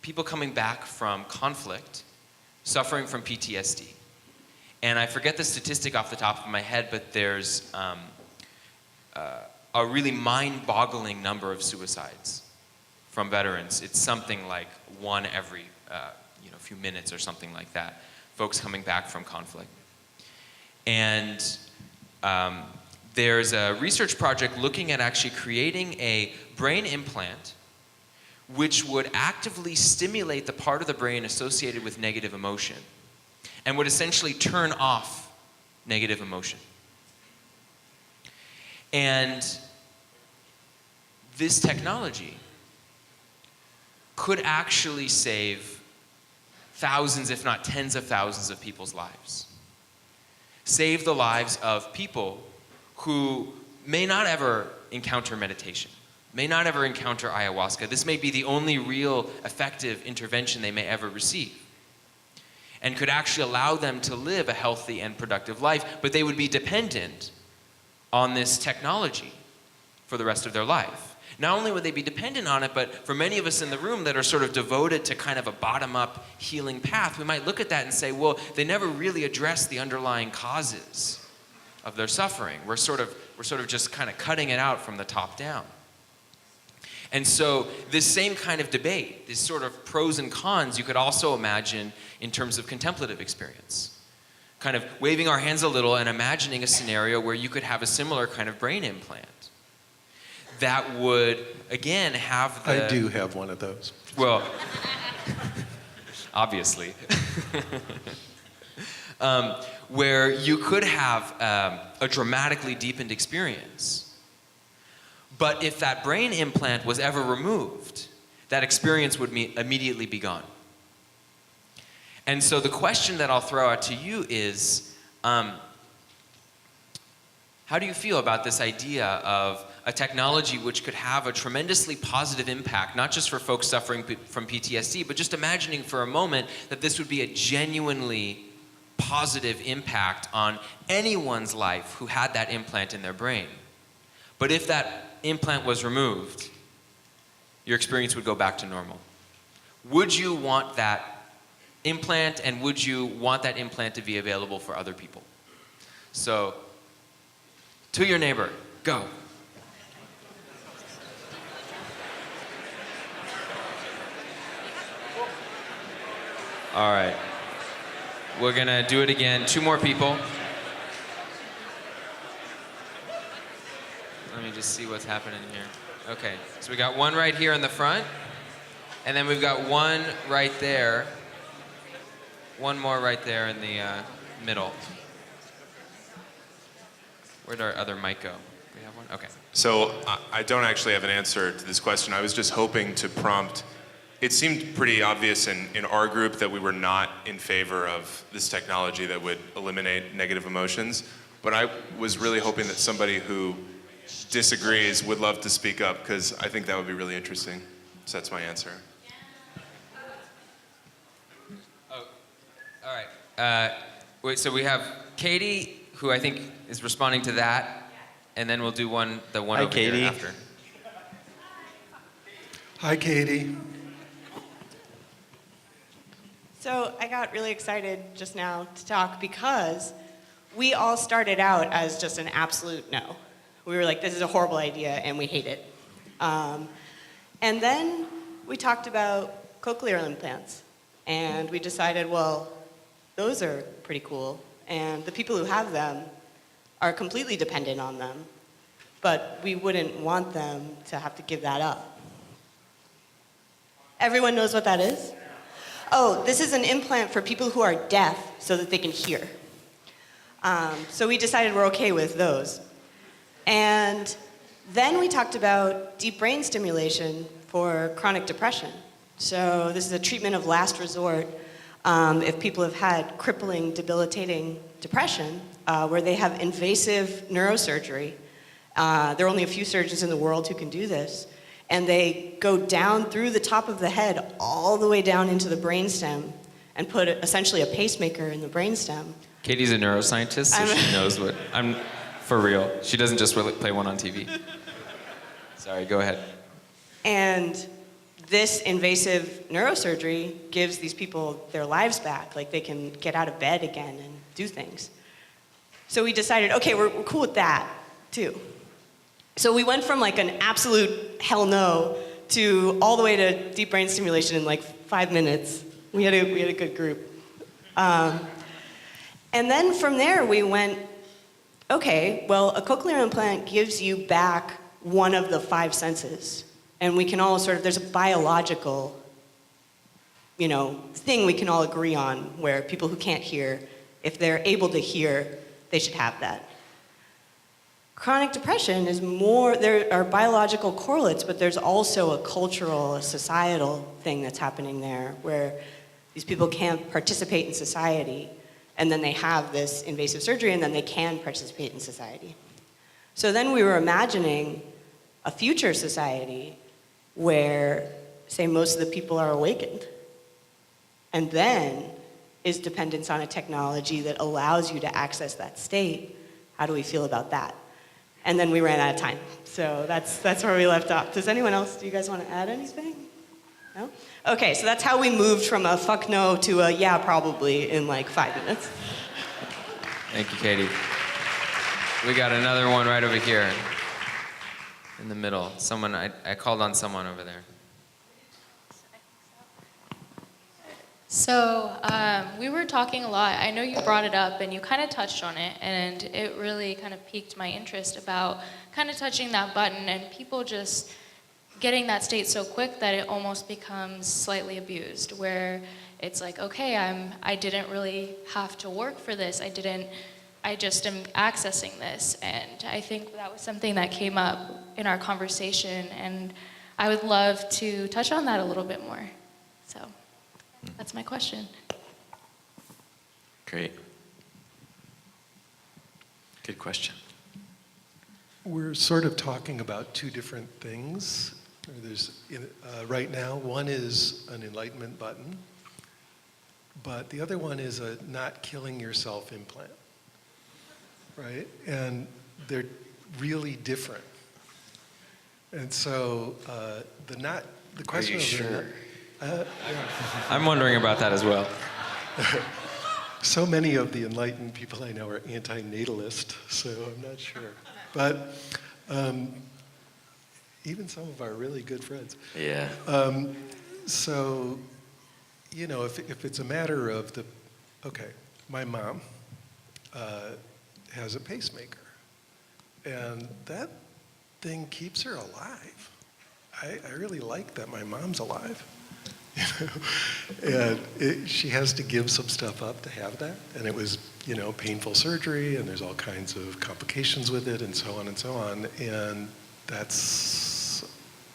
people coming back from conflict, suffering from PTSD. And I forget the statistic off the top of my head, but there's a really mind-boggling number of suicides from veterans. It's something like one every few minutes or something like that, folks coming back from conflict. And there's a research project looking at actually creating a brain implant which would actively stimulate the part of the brain associated with negative emotion and would essentially turn off negative emotion. And this technology could actually save thousands, if not tens of thousands of people's lives. Save the lives of people who may not ever encounter meditation, may not ever encounter ayahuasca. This may be the only real effective intervention they may ever receive, and could actually allow them to live a healthy and productive life, but they would be dependent on this technology for the rest of their life. Not only would they be dependent on it, but for many of us in the room that are sort of devoted to kind of a bottom-up healing path, we might look at that and say, well, they never really address the underlying causes of their suffering. We're sort of just kind of cutting it out from the top down. And so this same kind of debate, this sort of pros and cons, you could also imagine in terms of contemplative experience. Kind of waving our hands a little and imagining a scenario where you could have a similar kind of brain implant that would, again, have the... I do have one of those. Well, obviously. Where you could have a dramatically deepened experience. But if that brain implant was ever removed, that experience would immediately be gone. And so the question that I'll throw out to you is, how do you feel about this idea of a technology which could have a tremendously positive impact, not just for folks suffering from PTSD, but just imagining for a moment that this would be a genuinely positive impact on anyone's life who had that implant in their brain. But if that implant was removed, your experience would go back to normal. Would you want that implant, and would you want that implant to be available for other people? So, to your neighbor, go. All right. We're gonna do it again. 2 more people. Let me just see what's happening here. Okay, so we got one right here in the front, and then we've got one right there. One more right there in the middle. Where'd our other mic go? We have one? Okay. So I don't actually have an answer to this question. I was just hoping to prompt. It seemed pretty obvious in our group that we were not in favor of this technology that would eliminate negative emotions. But I was really hoping that somebody who disagrees would love to speak up, because I think that would be really interesting. So that's my answer. Oh, all right. Wait, so we have Katie, who I think is responding to that, and then we'll do the one Hi, over Katie. here after. Hi, Katie. So I got really excited just now to talk because we all started out as just an absolute no. We were like, this is a horrible idea and we hate it. And then we talked about cochlear implants, and we decided, well, those are pretty cool, and the people who have them are completely dependent on them, but we wouldn't want them to have to give that up. Everyone knows what that is? Oh, this is an implant for people who are deaf so that they can hear. So we decided we're okay with those. And then we talked about deep brain stimulation for chronic depression. So this is a treatment of last resort if people have had crippling, debilitating depression, where they have invasive neurosurgery. There are only a few surgeons in the world who can do this. And they go down through the top of the head all the way down into the brainstem and put essentially a pacemaker in the brainstem. Katie's a neuroscientist, so she knows what... I'm for real. She doesn't just play one on TV. Sorry, go ahead. And this invasive neurosurgery gives these people their lives back. Like, they can get out of bed again and do things. So we decided, okay, we're cool with that, too. So we went from like an absolute hell no to all the way to deep brain stimulation in like 5 minutes. We had a good group. And then from there we went, okay, well, a cochlear implant gives you back one of the 5 senses. And we can all there's a biological, thing we can all agree on, where people who can't hear, if they're able to hear, they should have that. Chronic depression is more, there are biological correlates, but there's also a cultural, a societal thing that's happening there, where these people can't participate in society, and then they have this invasive surgery, and then they can participate in society. So then we were imagining a future society where, say, most of the people are awakened, and then is dependence on a technology that allows you to access that state. How do we feel about that? And then we ran out of time. So that's where we left off. Do you guys want to add anything? No? Okay, so that's how we moved from a fuck no to a yeah, probably in like 5 minutes. Thank you, Katie. We got another one right over here. in the middle. Someone, I called on someone over there. So we were talking a lot. I know you brought it up and you kind of touched on it, and it really kind of piqued my interest about kind of touching that button and people just getting that state so quick that it almost becomes slightly abused, where it's like, okay, I didn't really have to work for this. I just am accessing this. And I think that was something that came up in our conversation, and I would love to touch on that a little bit more. So that's my question. Great. Good question. We're sort of talking about two different things. Right now, one is an enlightenment button, but the other one is a not killing yourself implant, right? And they're really different. And so the question Are you sure? Yeah. I'm wondering about that as well. So many of the enlightened people I know are anti-natalist, so I'm not sure. But even some of our really good friends. Yeah. So, if it's a matter of my mom has a pacemaker, and that thing keeps her alive. I really like that my mom's alive. And she has to give some stuff up to have that, and it was painful surgery, and there's all kinds of complications with it, and so on, and that's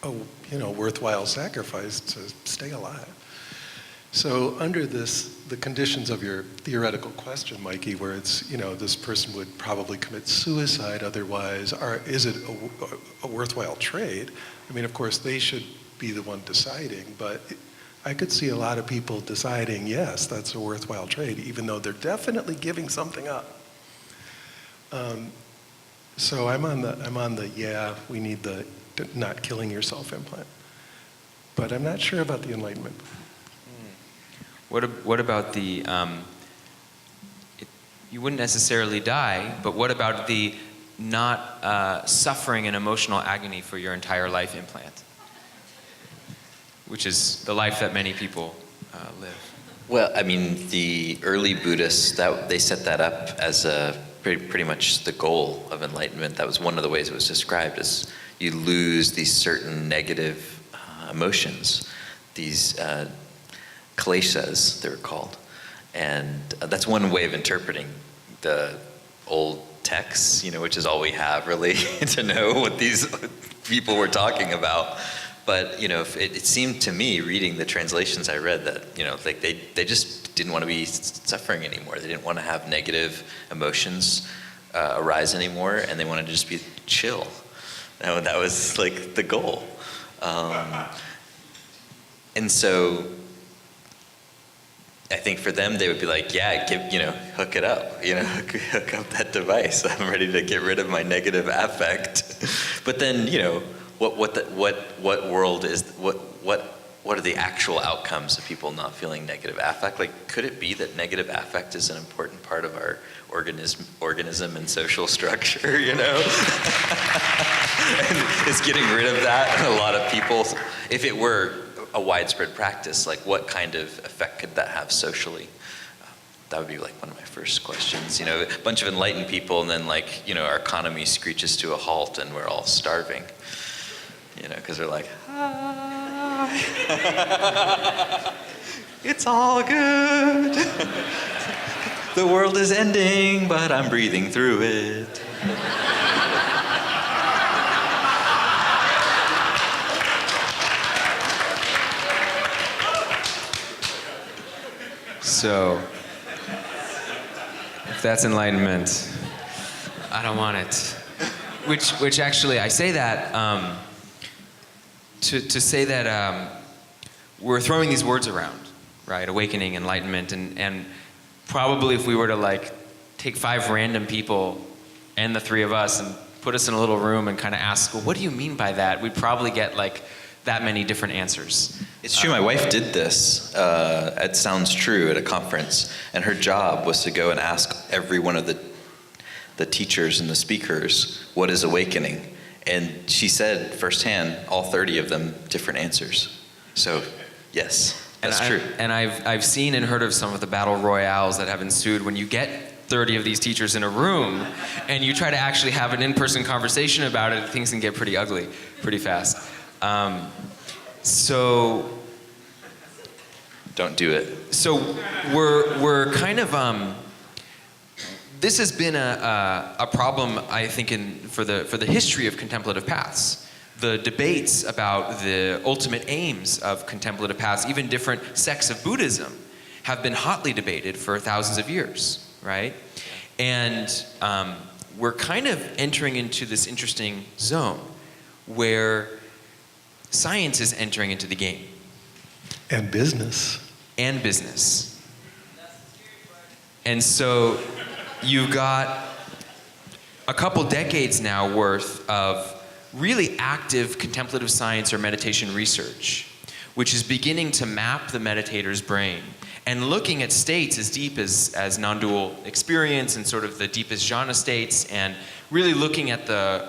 a worthwhile sacrifice to stay alive. So under the conditions of your theoretical question, Mikey, where it's this person would probably commit suicide otherwise, is it a worthwhile trade? I mean, of course they should be the one deciding, but I could see a lot of people deciding, yes, that's a worthwhile trade, even though they're definitely giving something up. So I'm on the we need the not killing yourself implant. But I'm not sure about the enlightenment. What about the, you wouldn't necessarily die, but what about the not suffering an emotional agony for your entire life implant? Which is the life that many people live. Well, I mean, the early Buddhists, they set that up as pretty much the goal of enlightenment. That was one of the ways it was described, as you lose these certain negative emotions, these kleshas, they were called. And that's one way of interpreting the old texts, which is all we have really to know what these people were talking about. But it seemed to me, reading the translations I read, that like they just didn't want to be suffering anymore. They didn't want to have negative emotions arise anymore, and they wanted to just be chill. That was like the goal. And so I think for them, they would be like, yeah, hook it up, hook up that device. I'm ready to get rid of my negative affect. But then, what world is, what are the actual outcomes of people not feeling negative affect? Like, could it be that negative affect is an important part of our organism and social structure, And it's getting rid of that. And a lot of people, if it were a widespread practice, like what kind of effect could that have socially? That would be like one of my first questions. A bunch of enlightened people, and then our economy screeches to a halt and we're all starving. Because they're like, it's all good. The world is ending, but I'm breathing through it. So, if that's enlightenment, I don't want it. Which actually, I say that to say that we're throwing these words around, right? Awakening, enlightenment, and probably if we were to take 5 random people and the 3 of us and put us in a little room and kind of ask, well, what do you mean by that? We'd probably get that many different answers. It's true, my wife did this, it sounds true, at a conference, and her job was to go and ask every one of the teachers and the speakers, what is awakening? And she said firsthand, all 30 of them, different answers. So, yes, that's true. And I've seen and heard of some of the battle royales that have ensued when you get 30 of these teachers in a room and you try to actually have an in-person conversation about it, things can get pretty ugly pretty fast. So don't do it. So we're kind of this has been a problem, I think, for the history of contemplative paths. The debates about the ultimate aims of contemplative paths, even different sects of Buddhism, have been hotly debated for thousands of years, right? And we're kind of entering into this interesting zone where science is entering into the game. And business. And business. And so you've got a couple decades now worth of really active contemplative science or meditation research, which is beginning to map the meditator's brain and looking at states as deep as non-dual experience and sort of the deepest jhana states, and really looking at the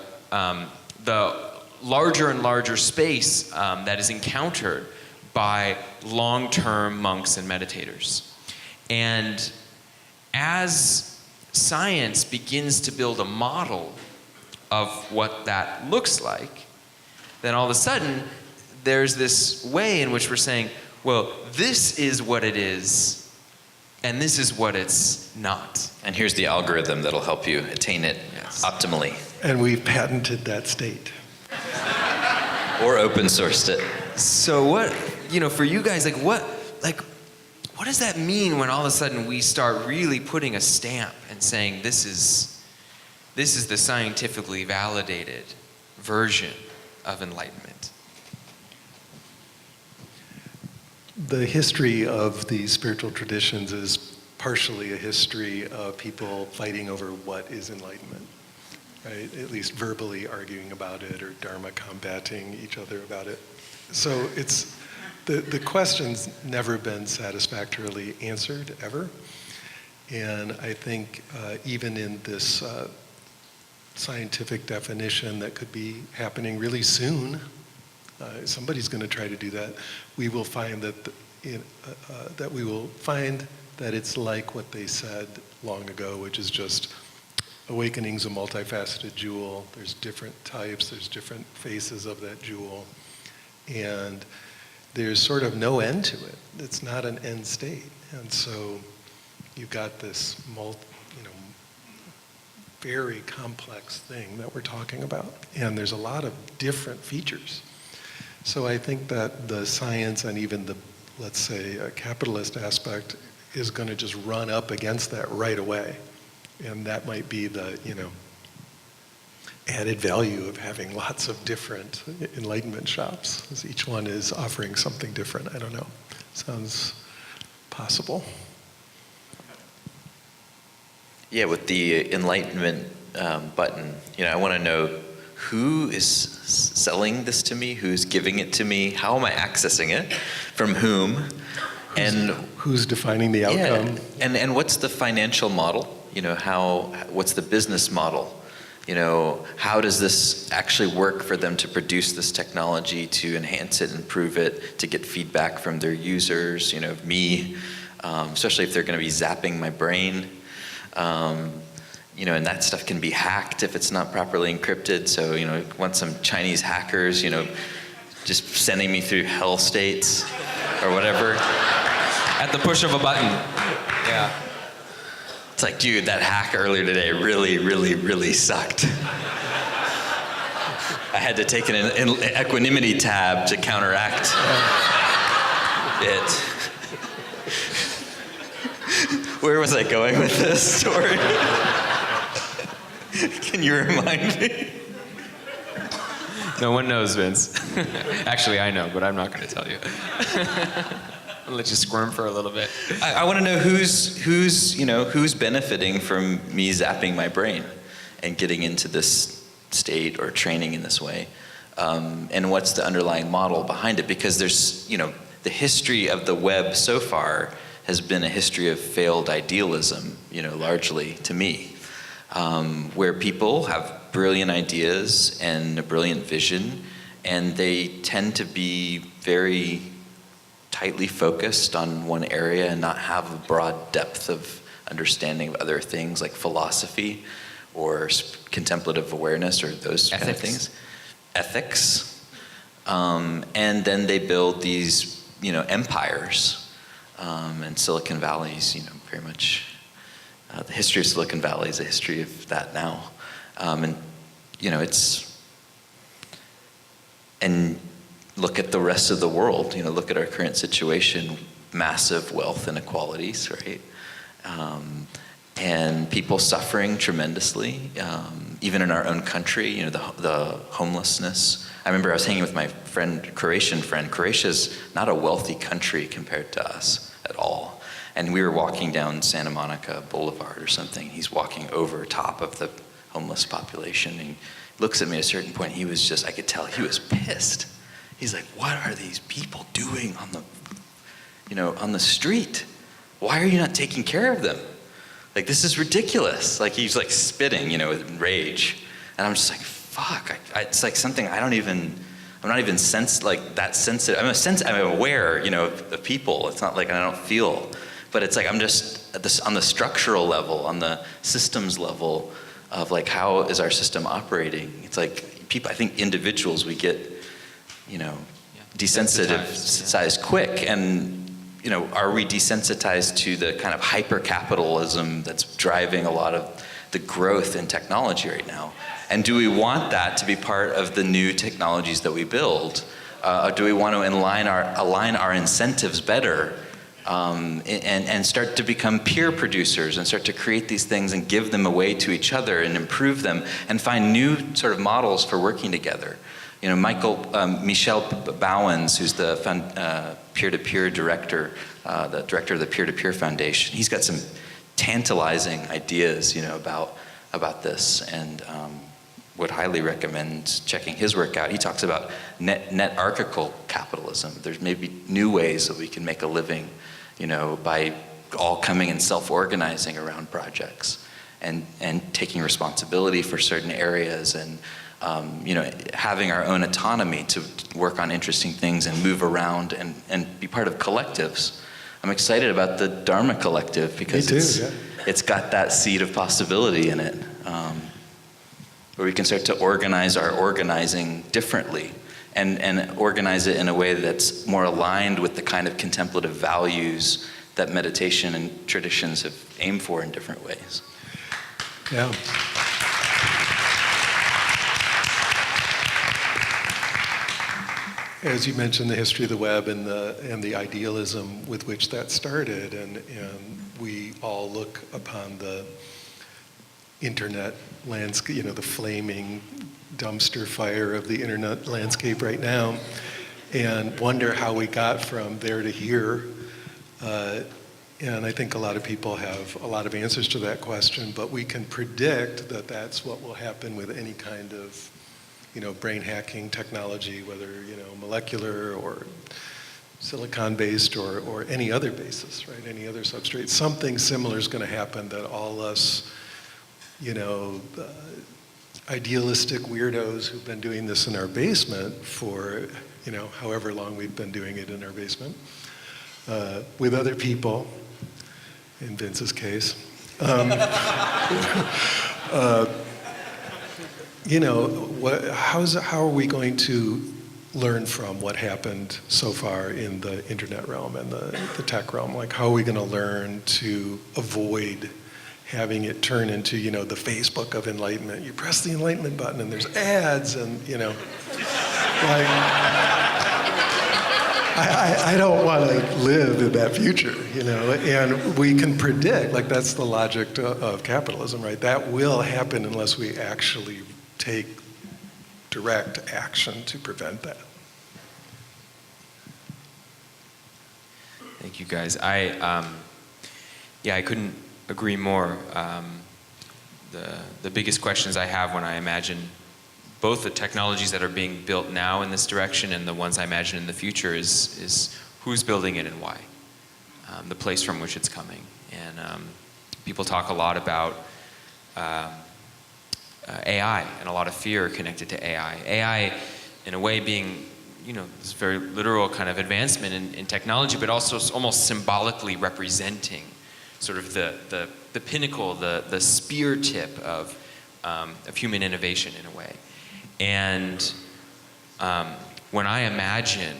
larger and larger space that is encountered by long-term monks and meditators. And as science begins to build a model of what that looks like, then all of a sudden there's this way in which we're saying, well, this is what it is, and this is what it's not. And here's the algorithm that'll help you attain it optimally. And we've patented that state. Or open sourced it. So what, for you guys, what does that mean when all of a sudden we start really putting a stamp and saying this is the scientifically validated version of enlightenment? The history of the spiritual traditions is partially a history of people fighting over what is enlightenment, right? At least verbally arguing about it or dharma combating each other about it. So it's the question's never been satisfactorily answered ever. And I think even in this scientific definition that could be happening really soon, somebody's going to try to do that. We will find that it's like what they said long ago, which is just awakening's a multifaceted jewel. There's different types. There's different faces of that jewel, and there's sort of no end to it. It's not an end state, and so you've got this very complex thing that we're talking about, and there's a lot of different features. So I think that the science and even the, let's say, capitalist aspect is going to just run up against that right away. And that might be the, added value of having lots of different enlightenment shops, as each one is offering something different. I don't know. Sounds possible. Yeah, with the enlightenment button, I want to know who is selling this to me, who's giving it to me, how am I accessing it, from whom, and who's defining the outcome. Yeah, and what's the financial model? What's the business model? How does this actually work for them to produce this technology, to enhance it, improve it, to get feedback from their users, me, especially if they're going to be zapping my brain. And that stuff can be hacked if it's not properly encrypted. So, want some Chinese hackers, just sending me through hell states or whatever. At the push of a button. Yeah. It's like, dude, that hack earlier today really, really, really sucked. I had to take an equanimity tab to counteract it. Where was I going with this story? Can you remind me? No one knows, Vince. Actually, I know, but I'm not going to tell you. I'll let you squirm for a little bit. I want to know who's benefiting from me zapping my brain and getting into this state or training in this way, and what's the underlying model behind it? Because there's, the history of the web so far has been a history of failed idealism, largely to me, where people have brilliant ideas and a brilliant vision, and they tend to be very tightly focused on one area and not have a broad depth of understanding of other things like philosophy or contemplative awareness or those kind of things. Ethics. And then they build these, empires. And Silicon Valley's, very much, the history of Silicon Valley is a history of that now. And look at the rest of the world, look at our current situation, massive wealth inequalities, right? And people suffering tremendously, even in our own country, the homelessness. I remember I was hanging with my Croatian friend. Croatia's not a wealthy country compared to us at all. And we were walking down Santa Monica Boulevard or something. He's walking over top of the homeless population. And he looks at me at a certain point. I could tell he was pissed. He's like, what are these people doing on the street? Why are you not taking care of them? Like, this is ridiculous. Like, he's like spitting, with rage. And I'm just like, fuck. It's like something I'm not even that sensitive. I'm aware, of people. It's not like I don't feel. But it's like I'm just on the structural level, on the systems level of like, how is our system operating? It's like people, I think individuals, we get, desensitized quick. And, are we desensitized to the kind of hyper-capitalism that's driving a lot of the growth in technology right now? And do we want that to be part of the new technologies that we build? Or do we want to align our incentives better and start to become peer producers and start to create these things and give them away to each other and improve them and find new sort of models for working together? Michel Bowens, who's the peer-to-peer director, the director of the Peer-to-Peer Foundation, he's got some tantalizing ideas, about this, and would highly recommend checking his work out. He talks about netarchical capitalism. There's maybe new ways that we can make a living, by all coming and self-organizing around projects and taking responsibility for certain areas and having our own autonomy to work on interesting things and move around and be part of collectives. I'm excited about the Dharma Collective because it's got that seed of possibility in it, where we can start to organize our organizing differently and organize it in a way that's more aligned with the kind of contemplative values that meditation and traditions have aimed for in different ways. Yeah. As you mentioned, the history of the web and the idealism with which that started, and we all look upon the internet landscape, the flaming dumpster fire of the internet landscape right now, and wonder how we got from there to here. And I think a lot of people have a lot of answers to that question, but we can predict that that's what will happen with any kind of brain hacking technology, whether, molecular or silicon-based or any other basis, right? Any other substrate. Something similar is going to happen that all us, idealistic weirdos who've been doing this in our basement for, however long we've been doing it in our basement, with other people, in Vince's case. How are we going to learn from what happened so far in the internet realm and the tech realm? Like, how are we going to learn to avoid having it turn into, the Facebook of enlightenment? You press the enlightenment button and there's ads and, like, I don't want to live in that future, and we can predict, like, that's the logic of capitalism, right? That will happen unless we actually take direct action to prevent that. Thank you, guys. I couldn't agree more. The biggest questions I have when I imagine both the technologies that are being built now in this direction and the ones I imagine in the future is who's building it and why, the place from which it's coming. And people talk a lot about AI and a lot of fear connected to AI. AI, in a way, being this very literal kind of advancement in technology, but also almost symbolically representing sort of the pinnacle, the spear tip of human innovation in a way. And when I imagine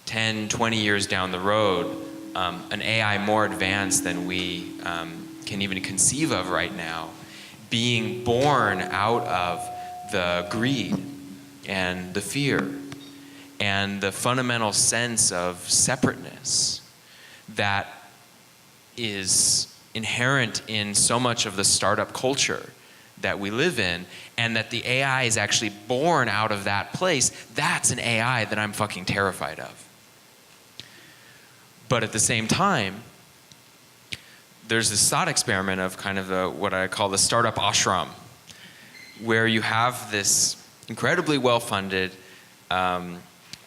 10, 20 years down the road, an AI more advanced than we can even conceive of right now, being born out of the greed and the fear and the fundamental sense of separateness that is inherent in so much of the startup culture that we live in, and that the AI is actually born out of that place, that's an AI that I'm fucking terrified of. But at the same time, there's this thought experiment of kind of what I call the startup ashram, where you have this incredibly well-funded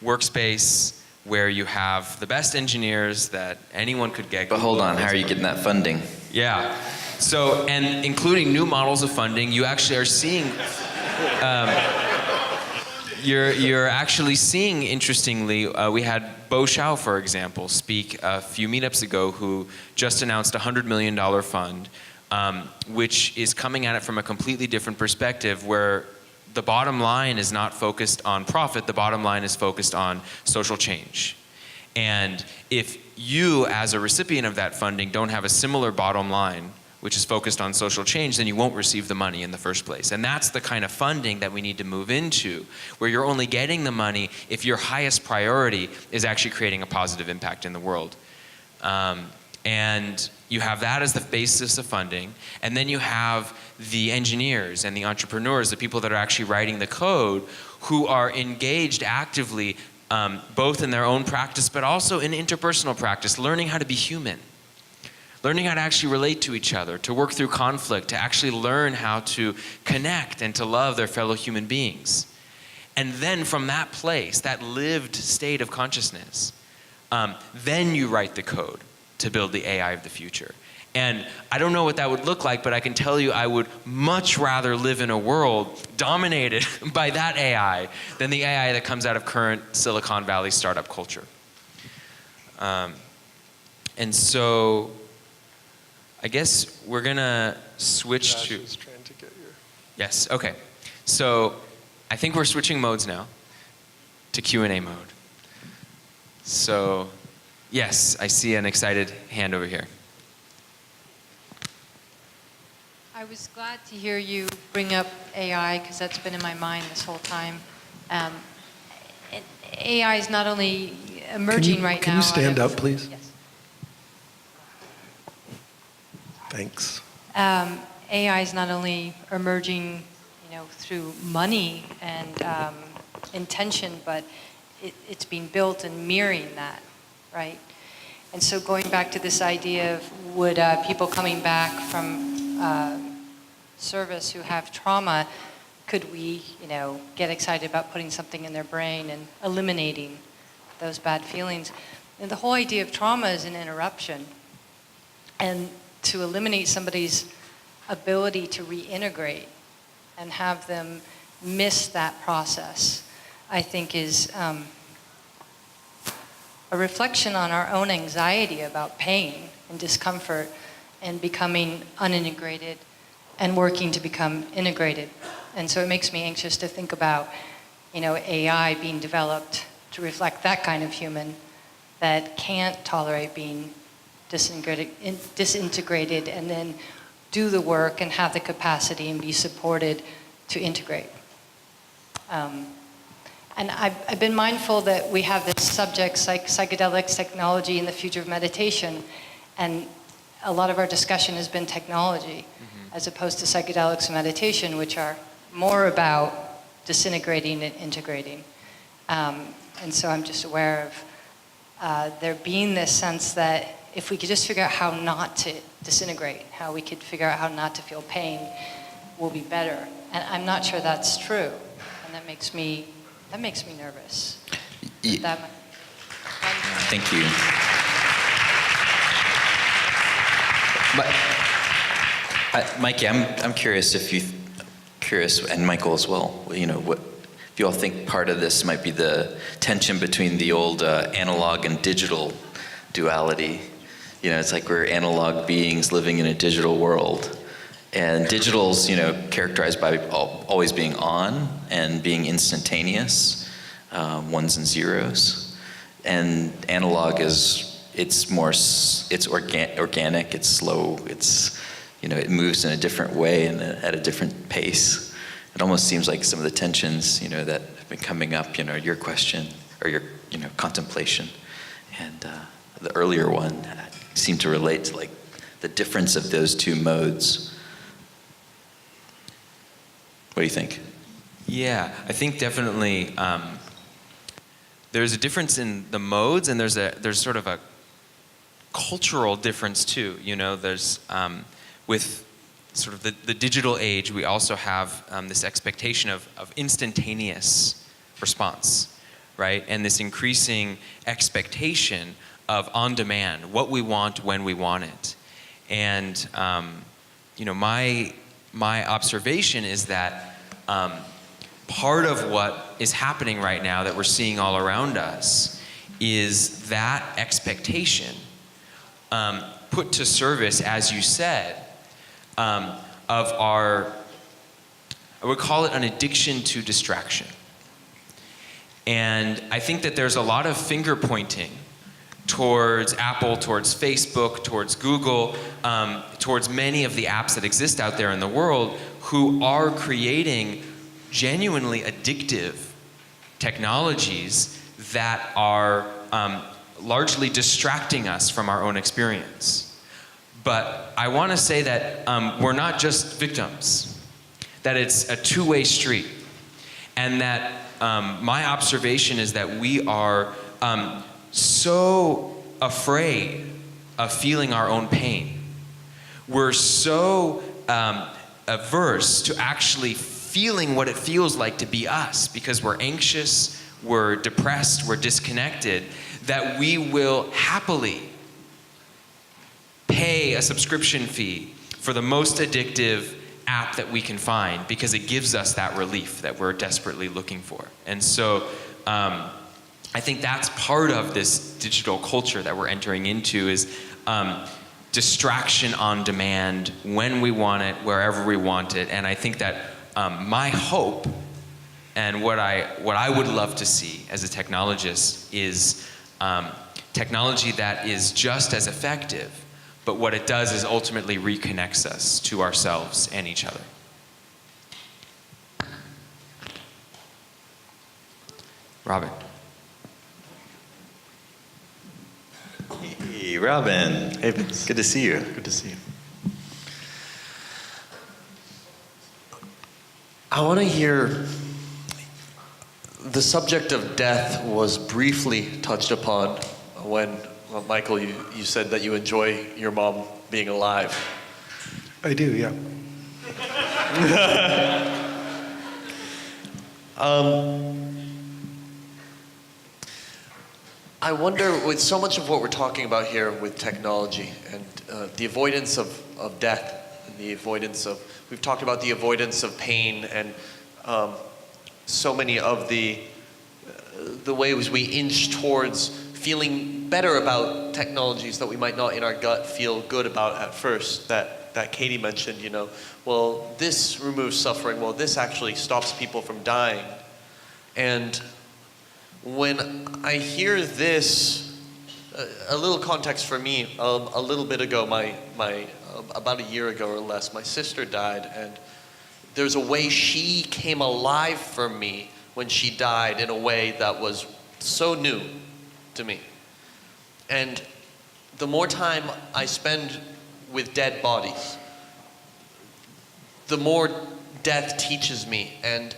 workspace where you have the best engineers that anyone could get. But hold on, how are you getting that funding? Yeah. So, and including new models of funding, you actually are seeing, you're actually seeing, interestingly, we had Bo Shao, for example, speak a few meetups ago, who just announced a $100 million fund, which is coming at it from a completely different perspective, where the bottom line is not focused on profit, the bottom line is focused on social change. And if you, as a recipient of that funding, don't have a similar bottom line, which is focused on social change, then you won't receive the money in the first place. And that's the kind of funding that we need to move into, where you're only getting the money if your highest priority is actually creating a positive impact in the world. And you have that as the basis of funding, and then you have the engineers and the entrepreneurs, the people that are actually writing the code, who are engaged actively, both in their own practice, but also in interpersonal practice, learning how to be human, learning how to actually relate to each other, to work through conflict, to actually learn how to connect and to love their fellow human beings. And then from that place, that lived state of consciousness, then you write the code to build the AI of the future. And I don't know what that would look like, but I can tell you I would much rather live in a world dominated by that AI than the AI that comes out of current Silicon Valley startup culture. And so I guess we're gonna switch Josh to... is trying to get your... Yes, okay. So I think we're switching modes now to Q&A mode. So yes, I see an excited hand over here. I was glad to hear you bring up AI, because that's been in my mind this whole time. AI is not only emerging right now. Can you stand up, please? Yes. Thanks. AI is not only emerging, through money and intention, but it's being built and mirroring that, right? And so going back to this idea of would people coming back from service who have trauma, could we, get excited about putting something in their brain and eliminating those bad feelings? And the whole idea of trauma is an interruption. And to eliminate somebody's ability to reintegrate and have them miss that process, I think is a reflection on our own anxiety about pain and discomfort and becoming unintegrated and working to become integrated. And so it makes me anxious to think about, AI being developed to reflect that kind of human that can't tolerate being disintegrated and then do the work and have the capacity and be supported to integrate. And I've been mindful that we have this subject, like psychedelics, technology, and the future of meditation, and a lot of our discussion has been technology, as opposed to psychedelics and meditation, which are more about disintegrating and integrating. And so I'm just aware of there being this sense that if we could just figure out how not to disintegrate, how we could figure out how not to feel pain, we'll be better. And I'm not sure that's true, and that makes me nervous. Yeah. Thank you. Mikey, I'm curious if you, and Michael as well, you know, what, if you all think part of this might be the tension between the old analog and digital duality. You know, it's like we're analog beings living in a digital world. And digital's, you know, characterized by always being on and being instantaneous, ones and zeros. And analog is, it's organic, it's slow, it's, you know, it moves in a different way and at a different pace. It almost seems like some of the tensions, you know, that have been coming up, you know, your question or your, you know, contemplation, and the earlier one seemed to relate to like the difference of those two modes. What do you think? Yeah, I think definitely there's a difference in the modes, and there's sort of a cultural difference too. You know, there's with sort of the digital age, we also have this expectation of instantaneous response, right? And this increasing expectation of on demand, what we want when we want it. And you know, my observation is that part of what is happening right now that we're seeing all around us is that expectation put to service, as you said, of our, I would call it an addiction to distraction. And I think that there's a lot of finger pointing towards Apple, towards Facebook, towards Google, towards many of the apps that exist out there in the world, who are creating genuinely addictive technologies that are largely distracting us from our own experience. But I want to say that we're not just victims, that it's a two-way street, and that my observation is that we are so afraid of feeling our own pain. We're so averse to actually feeling what it feels like to be us, because we're anxious, we're depressed, we're disconnected, that we will happily pay a subscription fee for the most addictive app that we can find, because it gives us that relief that we're desperately looking for. And so I think that's part of this digital culture that we're entering into, is distraction on demand, when we want it, wherever we want it. And I think that my hope, and what I would love to see as a technologist, is technology that is just as effective, but what it does is ultimately reconnects us to ourselves and each other. Robin. Hey, Robin. Hey, Vince. Good to see you. Good to see you. I want to hear, the subject of death was briefly touched upon when, well, Michael, you said that you enjoy your mom being alive. I do, yeah. I wonder, with so much of what we're talking about here with technology and the avoidance of death, and the avoidance of, we've talked about the avoidance of pain, and so many of the ways we inch towards feeling better about technologies that we might not in our gut feel good about at first, that Katie mentioned, you know, well, this removes suffering, well, this actually stops people from dying. And when I hear this, a little context for me, a little bit ago, about a year ago or less, my sister died, and there's a way she came alive for me when she died, in a way that was so new to me. And the more time I spend with dead bodies, the more death teaches me. And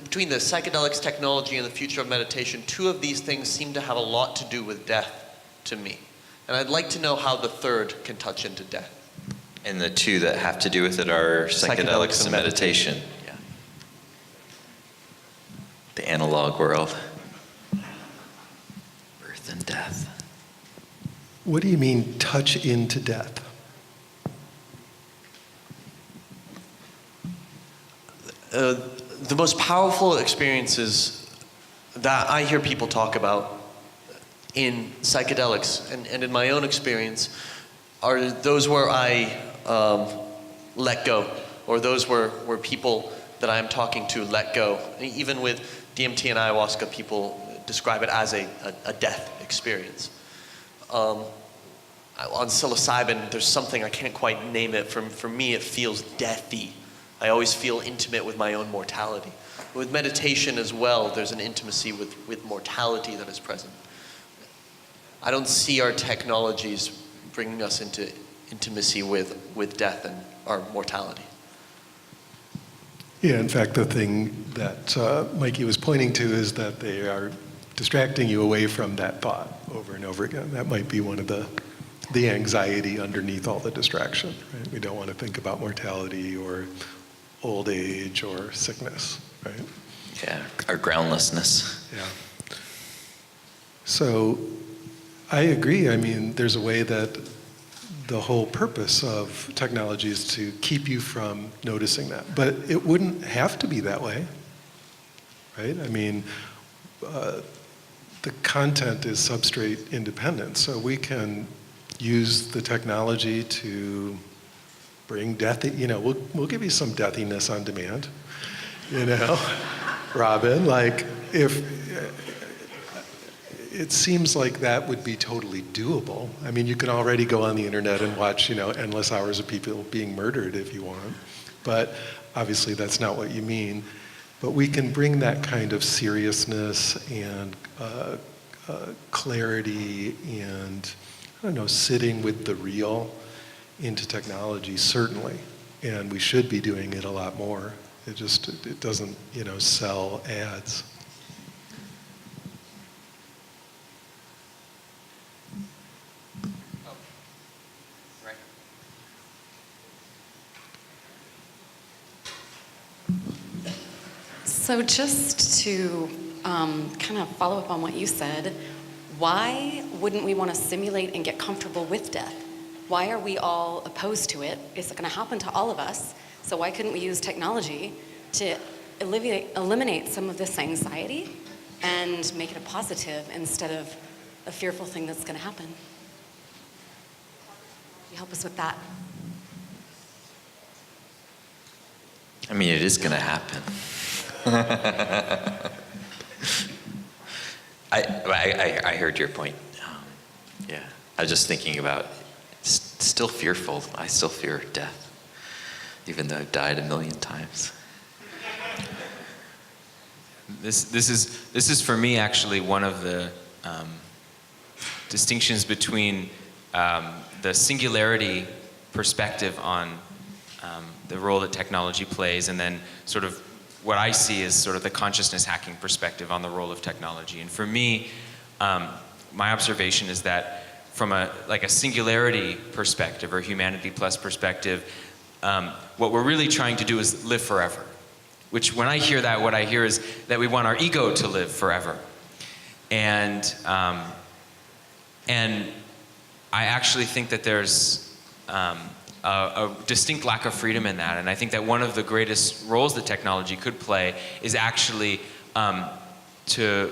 between the psychedelics technology and the future of meditation, two of these things seem to have a lot to do with death to me. And I'd like to know how the third can touch into death. And the two that have to do with it are psychedelics and meditation. Yeah. The analog world. Birth and death. What do you mean, touch into death? The most powerful experiences that I hear people talk about in psychedelics and in my own experience are those where I let go, or those where people that I'm talking to let go. Even with DMT and ayahuasca, people describe it as a death experience. On psilocybin, there's something, I can't quite name it, for me it feels deathy. I always feel intimate with my own mortality. With meditation as well, there's an intimacy with mortality that is present. I don't see our technologies bringing us into intimacy with death and our mortality. Yeah, in fact, the thing that Mikey was pointing to is that they are distracting you away from that thought over and over again. That might be one of the anxiety underneath all the distraction, right? We don't want to think about mortality or old age or sickness, right? Yeah, our groundlessness. Yeah. So I agree. I mean, there's a way that the whole purpose of technology is to keep you from noticing that. But it wouldn't have to be that way, right? I mean, the content is substrate independent, so we can use the technology to bring death, we'll give you some deathiness on demand, Robin, like if, it seems like that would be totally doable. I mean, you can already go on the internet and watch, endless hours of people being murdered if you want, but obviously that's not what you mean. But we can bring that kind of seriousness and clarity and, sitting with the real into technology, certainly. And we should be doing it a lot more. It doesn't, sell ads. So just to kind of follow up on what you said, why wouldn't we want to simulate and get comfortable with death? Why are we all opposed to it? It's going to happen to all of us. So why couldn't we use technology to eliminate some of this anxiety and make it a positive instead of a fearful thing that's going to happen? Can you help us with that? I mean, it is going to happen. I heard your point. Yeah, I was just thinking about still fearful. I still fear death, even though I've died 1,000,000 times. This is for me actually one of the distinctions between the singularity perspective on the role that technology plays, and then sort of what I see is sort of the consciousness hacking perspective on the role of technology. And for me, my observation is that from a singularity perspective or humanity plus perspective, what we're really trying to do is live forever. Which when I hear that, what I hear is that we want our ego to live forever. And I actually think that there's a distinct lack of freedom in that. And I think that one of the greatest roles that technology could play is actually to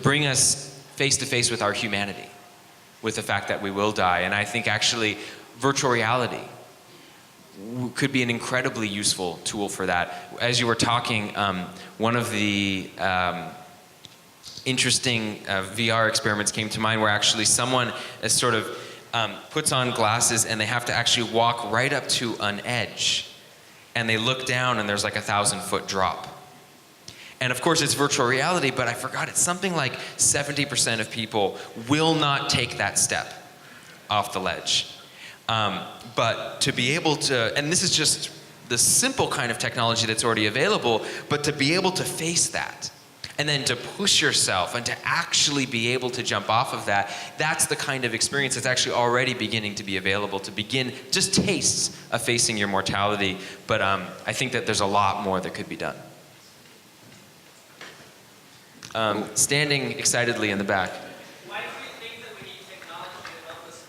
bring us face to face with our humanity, with the fact that we will die. And I think actually virtual reality could be an incredibly useful tool for that. As you were talking, one of the interesting VR experiments came to mind where actually someone is sort of puts on glasses and they have to actually walk right up to an edge, and they look down and there's like a 1,000-foot drop. And of course it's virtual reality, but I forgot, it's something like 70% of people will not take that step off the ledge. But to be able to, and this is just the simple kind of technology that's already available, but to be able to face that, and then to push yourself and to actually be able to jump off of that, that's the kind of experience that's actually already beginning to be available, to begin just tastes of facing your mortality. But I think that there's a lot more that could be done. Standing excitedly in the back. Why do you think that we need technology to help us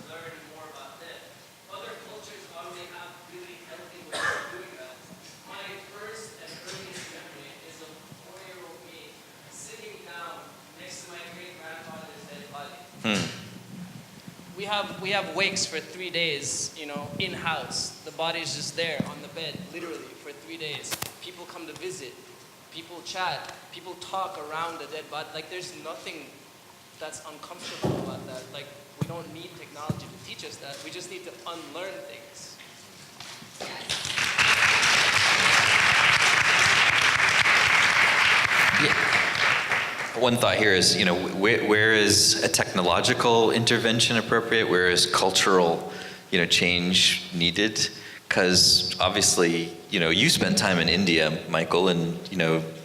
We have wakes for 3 days, in-house. The body's just there on the bed, literally, for 3 days. People come to visit. People chat. People talk around the dead body. Like, there's nothing that's uncomfortable about that. Like, we don't need technology to teach us that. We just need to unlearn things. One thought here is, where is a technological intervention appropriate? Where is cultural, change needed? Because obviously, you spent time in India, Michael, and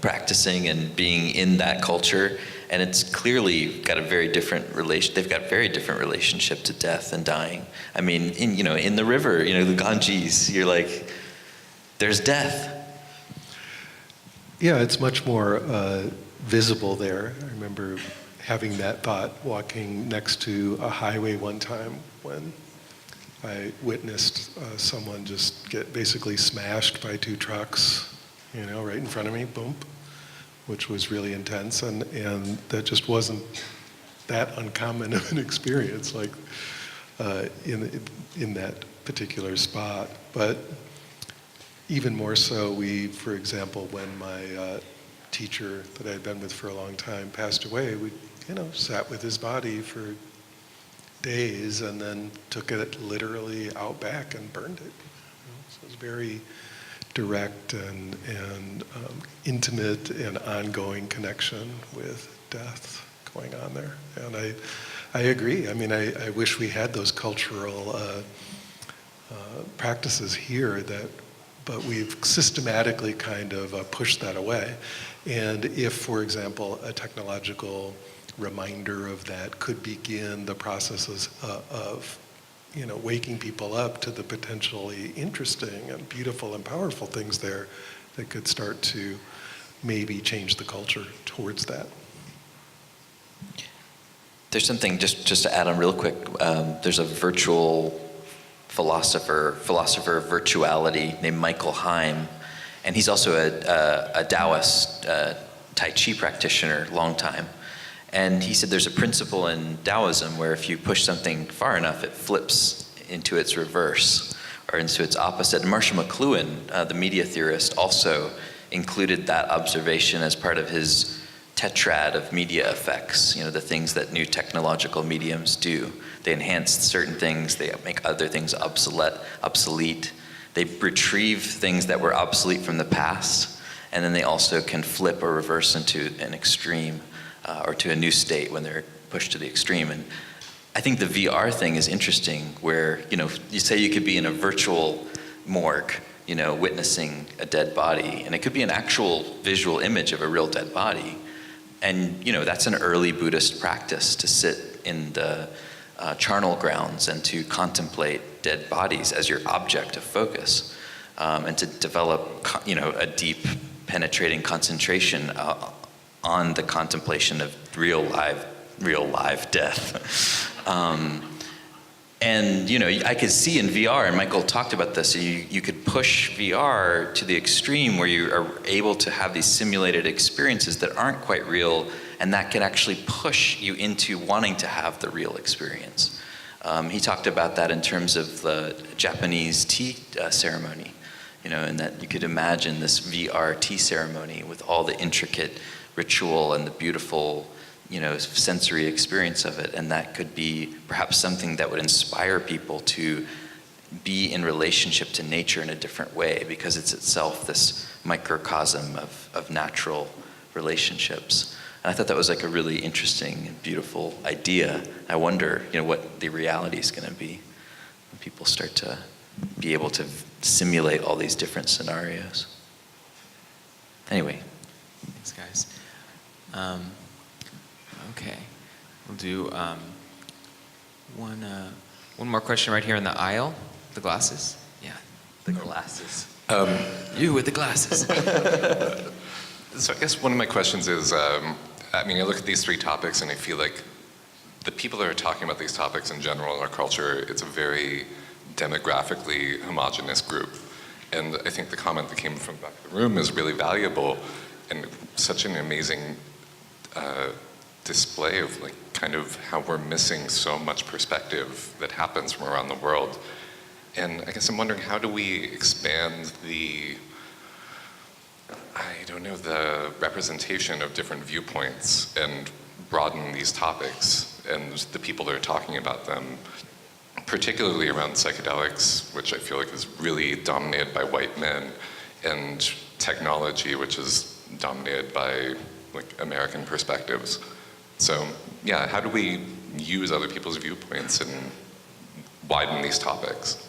practicing and being in that culture, and it's clearly got a very different relation. They've got very different relationship to death and dying. I mean, in the river, the Ganges, you're like, there's death. Yeah, it's much more visible there. I remember having that thought walking next to a highway one time when I witnessed someone just get basically smashed by 2 trucks, right in front of me, boom, which was really intense, and that just wasn't that uncommon of an experience, like in that particular spot. But even more so, for example, when my teacher that I had been with for a long time passed away, we, sat with his body for days and then took it literally out back and burned it. So it was very direct and intimate and ongoing connection with death going on there. And I agree. I mean, I wish we had those cultural practices here but we've systematically kind of pushed that away. And if, for example, a technological reminder of that could begin the processes of, waking people up to the potentially interesting and beautiful and powerful things there that could start to maybe change the culture towards that. There's something, just to add on real quick, there's a virtual philosopher of virtuality named Michael Heim, and he's also a Taoist Tai Chi practitioner, long time. And he said there's a principle in Taoism where if you push something far enough, it flips into its reverse or into its opposite. And Marshall McLuhan, the media theorist, also included that observation as part of his tetrad of media effects, the things that new technological mediums do. They enhance certain things, they make other things obsolete. They retrieve things that were obsolete from the past, and then they also can flip or reverse into an extreme or to a new state when they're pushed to the extreme. And I think the VR thing is interesting where, you say you could be in a virtual morgue, witnessing a dead body, and it could be an actual visual image of a real dead body. And, that's an early Buddhist practice, to sit in the charnel grounds and to contemplate dead bodies as your object of focus, and to develop, a deep, penetrating concentration on the contemplation of real live death. And I could see in VR, and Michael talked about this, you could push VR to the extreme where you are able to have these simulated experiences that aren't quite real, and that can actually push you into wanting to have the real experience. He talked about that in terms of the Japanese tea ceremony, and that you could imagine this VR tea ceremony with all the intricate ritual and the beautiful sensory experience of it, and that could be perhaps something that would inspire people to be in relationship to nature in a different way, because it's itself this microcosm of natural relationships. And I thought that was like a really interesting and beautiful idea. I wonder, what the reality is going to be when people start to be able to simulate all these different scenarios. Anyway. Thanks, guys. Okay, we'll do one more question right here in the aisle. The glasses? Yeah, the glasses. You with the glasses. So I guess one of my questions is, I look at these 3 topics and I feel like the people that are talking about these topics in general in our culture, it's a very demographically homogenous group. And I think the comment that came from the back of the room is really valuable and such an amazing display of kind of how we're missing so much perspective that happens from around the world. And I guess I'm wondering, how do we expand the representation of different viewpoints and broaden these topics and the people that are talking about them, particularly around psychedelics, which I feel like is really dominated by white men, and technology, which is dominated by like American perspectives. So yeah, how do we use other people's viewpoints and widen these topics?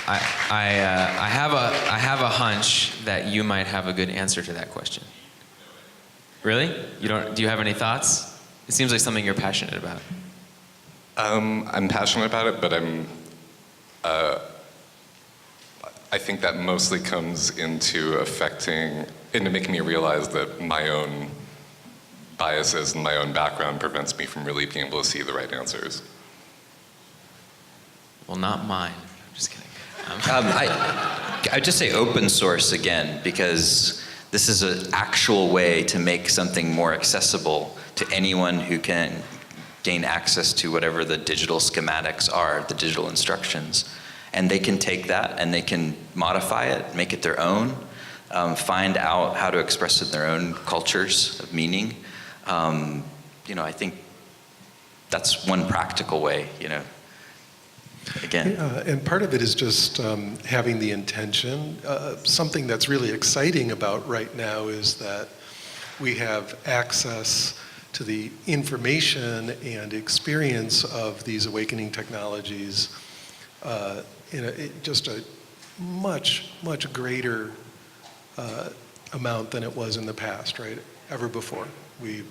I have a hunch that you might have a good answer to that question. Really? You don't? Do you have any thoughts? It seems like something you're passionate about. I'm passionate about it, but I think that mostly comes into making me realize that my own biases and my own background prevents me from really being able to see the right answers. Well, not mine. I'm just kidding. I'd just say open source again, because this is an actual way to make something more accessible to anyone who can gain access to whatever the digital schematics are, the digital instructions. And they can take that and they can modify it, make it their own, find out how to express it in their own cultures of meaning. I think that's one practical way, again. And part of it is just having the intention. Something that's really exciting about right now is that we have access to the information and experience of these awakening technologies in just a much, much greater amount than it was in the past, right? Ever before. We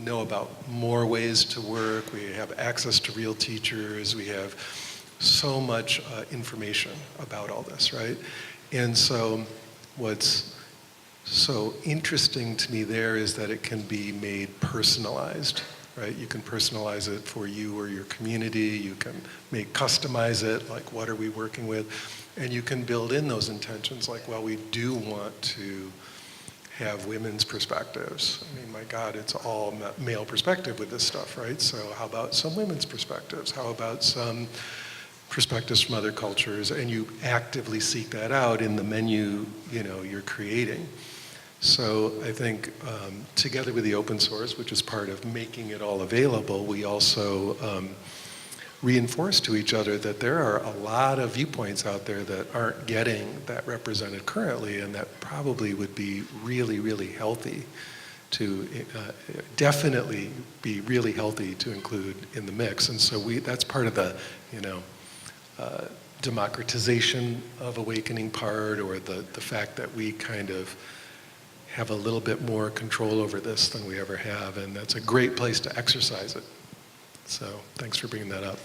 know about more ways to work, we have access to real teachers, we have so much information about all this, right? And so what's so interesting to me there is that it can be made personalized, right? You can personalize it for you or your community, you can customize it, like what are we working with? And you can build in those intentions, like, well, we do want to have women's perspectives. I mean, my God, it's all male perspective with this stuff, right? So how about some women's perspectives? How about some perspectives from other cultures? And you actively seek that out in the menu, you're creating. So I think together with the open source, which is part of making it all available, we also reinforce to each other that there are a lot of viewpoints out there that aren't getting that represented currently, and that probably would be really, really healthy to definitely be really healthy to include in the mix. And so that's part of the, democratization of awakening part, or the fact that we kind of have a little bit more control over this than we ever have, and that's a great place to exercise it. So thanks for bringing that up.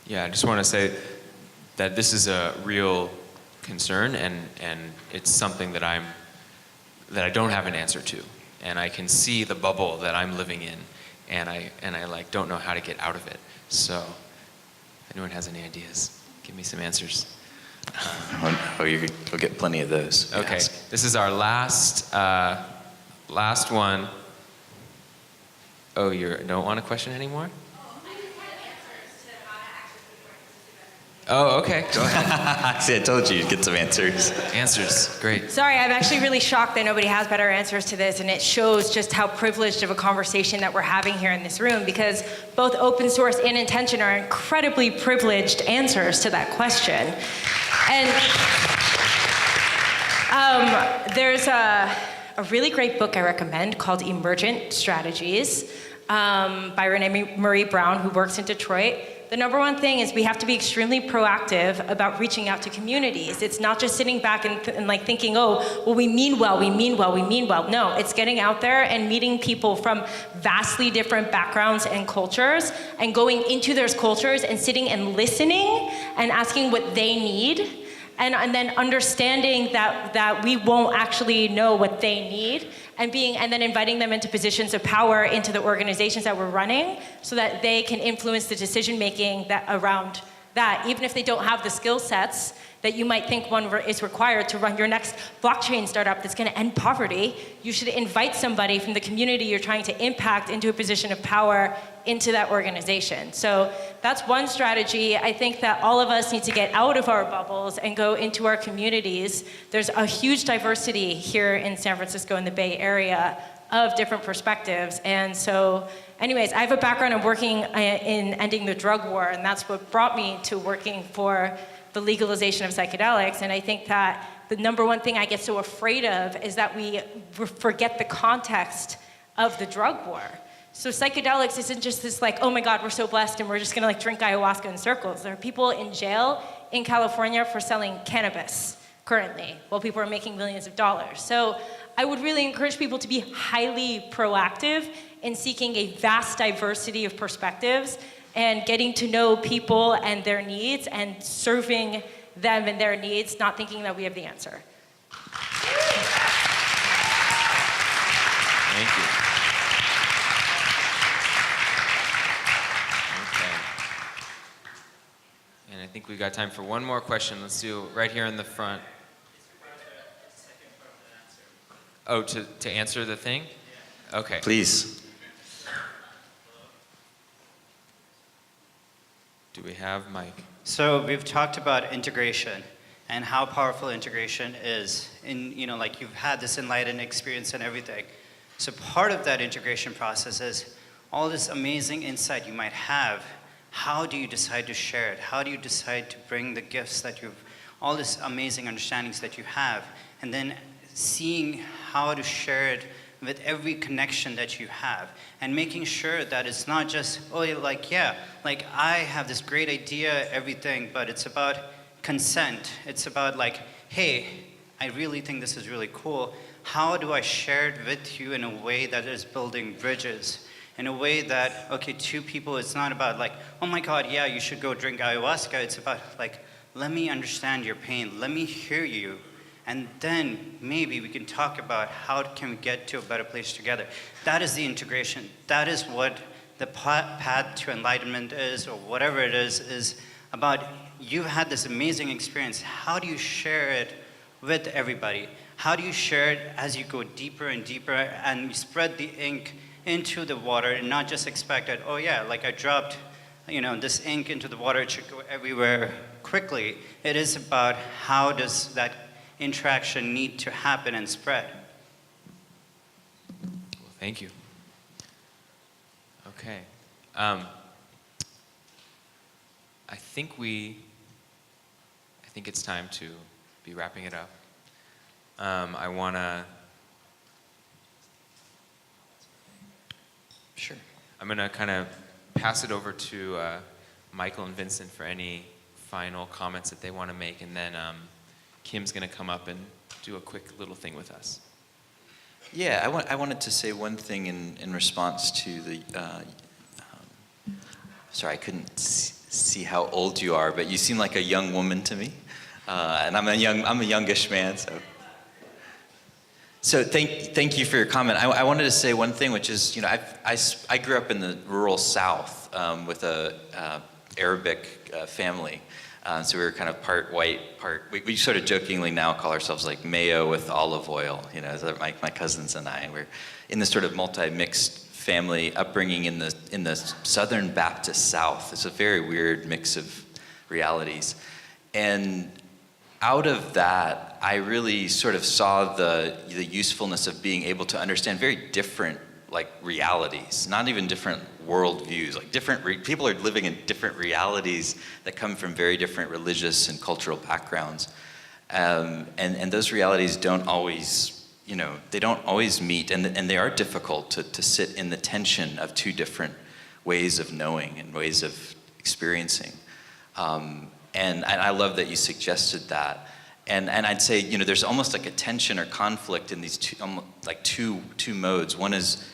Yeah, I just want to say that this is a real concern, and it's something that I don't have an answer to, and I can see the bubble that I'm living in, and I don't know how to get out of it. So, if anyone has any ideas, give me some answers. You'll get plenty of those. Okay, this is our last one. Oh, you don't want a question anymore? Oh, okay. Go ahead. See, I told you you'd get some answers. Answers, great. Sorry, I'm actually really shocked that nobody has better answers to this, and it shows just how privileged of a conversation that we're having here in this room, because both open source and intention are incredibly privileged answers to that question. And there's a really great book I recommend called Emergent Strategies by Renee Marie Brown, who works in Detroit. The number one thing is we have to be extremely proactive about reaching out to communities. It's not just sitting back and like thinking, oh, well, we mean well. No, it's getting out there and meeting people from vastly different backgrounds and cultures, and going into those cultures and sitting and listening and asking what they need. And then understanding that we won't actually know what they need, and then inviting them into positions of power into the organizations that we're running, so that they can influence the decision making that around that even if they don't have the skill sets that you might think is required to run your next blockchain startup that's going to end poverty, you should invite somebody from the community you're trying to impact into a position of power into that organization. So that's one strategy. I think that all of us need to get out of our bubbles and go into our communities. There's a huge diversity here in San Francisco in the Bay Area of different perspectives. And so anyways, I have a background in working in ending the drug war, and that's what brought me to working for the legalization of psychedelics. And I think that the number one thing I get so afraid of is that we forget the context of the drug war. So psychedelics isn't just this like, oh my God, we're so blessed and we're just gonna like drink ayahuasca in circles. There are people in jail in California for selling cannabis currently, while people are making millions of dollars. So I would really encourage people to be highly proactive in seeking a vast diversity of perspectives and getting to know people and their needs and serving them and their needs, not thinking that we have the answer. Thank you. Okay. And I think we've got time for one more question. Let's do right here in the front. Oh, to answer the thing? Okay. Please. Do we have Mike? So we've talked about integration and how powerful integration is. Like you've had this enlightened experience and everything. So part of that integration process is all this amazing insight you might have. How do you decide to share it? How do you decide to bring the gifts all this amazing understandings that you have, and then seeing how to share it with every connection that you have, and making sure that it's not just, I have this great idea, everything, but it's about consent. It's about like, hey, I really think this is really cool. How do I share it with you in a way that is building bridges? In a way that, okay, two people, it's not about like, oh my God, yeah, you should go drink ayahuasca. It's about like, let me understand your pain. Let me hear you. And then maybe we can talk about how can we get to a better place together. That is the integration. That is what the path to enlightenment is, or whatever it is about. You've had this amazing experience. How do you share it with everybody? How do you share it as you go deeper and deeper and you spread the ink into the water and not just expect that, oh yeah, like I dropped this ink into the water, it should go everywhere quickly. It is about how does that interaction need to happen and spread. Well, thank you. Okay. I think it's time to be wrapping it up. I want to... Sure. I'm going to kind of pass it over to Michael and Vincent for any final comments that they want to make, and then Kim's going to come up and do a quick little thing with us. Yeah, I wanted to say one thing in response to the... sorry, I couldn't see how old you are, but you seem like a young woman to me. And I'm a youngish man, so... So thank you for your comment. I wanted to say one thing, which is, I grew up in the rural South with a Arabic family. So we were kind of part white, we sort of jokingly now call ourselves like mayo with olive oil, my cousins and I. And we're in this sort of multi-mixed family upbringing in the Southern Baptist South. It's a very weird mix of realities. And out of that, I really sort of saw the usefulness of being able to understand very different realities, not even different worldviews, people are living in different realities that come from very different religious and cultural backgrounds. And those realities don't always, they don't always meet, and they are difficult to sit in the tension of two different ways of knowing and ways of experiencing. And I love that you suggested that. And I'd say, there's almost like a tension or conflict in these two modes. One is,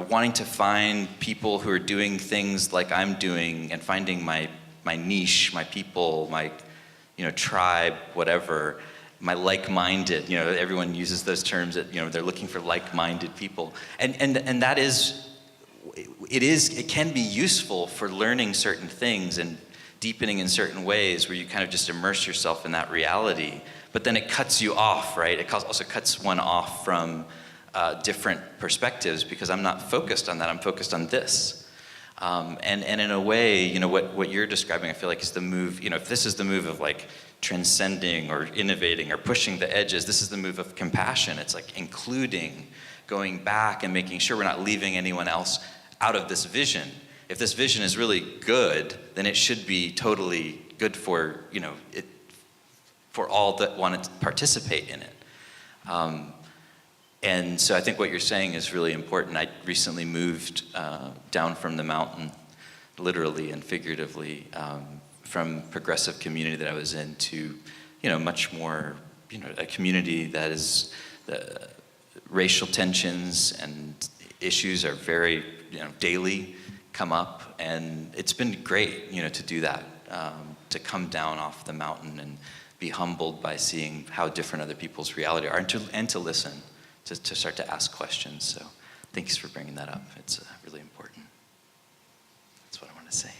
wanting to find people who are doing things like I'm doing and finding my niche, my people, my, tribe, whatever, my like-minded, everyone uses those terms that, they're looking for like-minded people. And that is, it can be useful for learning certain things and deepening in certain ways where you kind of just immerse yourself in that reality, but then it cuts you off, right? It also cuts one off from different perspectives, because I'm not focused on that, I'm focused on this. And in a way, you know, what you're describing, I feel like is the move, you know, if this is the move of like transcending or innovating or pushing the edges, this is the move of compassion. It's like including, going back and making sure we're not leaving anyone else out of this vision. If this vision is really good, then it should be totally good for, you know, for all that want to participate in it. And so I think what you're saying is really important. I recently moved down from the mountain, literally and figuratively, from progressive community that I was in to, you know, much more, you know, a community that is, racial tensions and issues are very, you know, daily come up, and it's been great, you know, to do that, to come down off the mountain and be humbled by seeing how different other people's reality are, and to listen, to start to ask questions. So thanks for bringing that up. It's really important. That's what I want to say.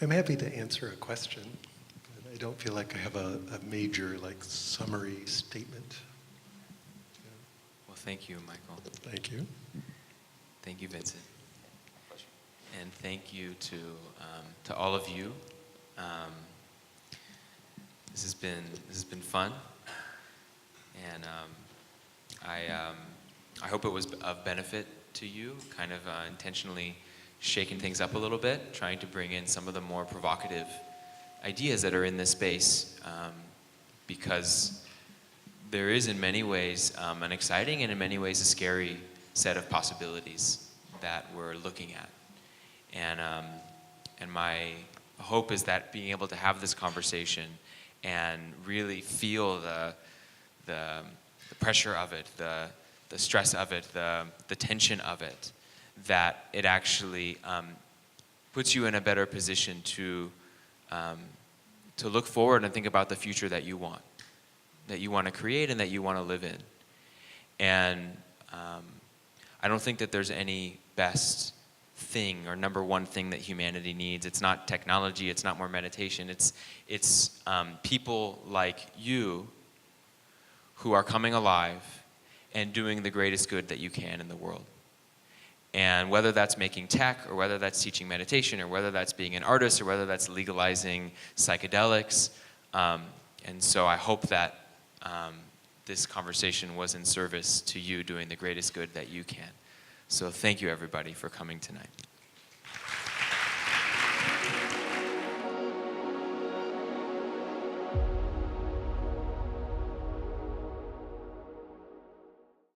I'm happy to answer a question. I don't feel like I have a major, like, summary statement. Well, thank you, Michael. Thank you. Thank you, Vincent. And thank you to all of you. This has been fun, and I hope it was of benefit to you. Kind of intentionally shaking things up a little bit, trying to bring in some of the more provocative ideas that are in this space, because there is in many ways an exciting and in many ways a scary set of possibilities that we're looking at. And my hope is that being able to have this conversation and really feel the pressure of it, the stress of it, the tension of it, that it actually puts you in a better position to look forward and think about the future that you want to create and that you want to live in. And I don't think that there's any best thing or number one thing that humanity needs. It's not technology, it's not more meditation, it's people like you who are coming alive and doing the greatest good that you can in the world. And whether that's making tech, or whether that's teaching meditation, or whether that's being an artist, or whether that's legalizing psychedelics. And so I hope that this conversation was in service to you doing the greatest good that you can. So thank you, everybody, for coming tonight.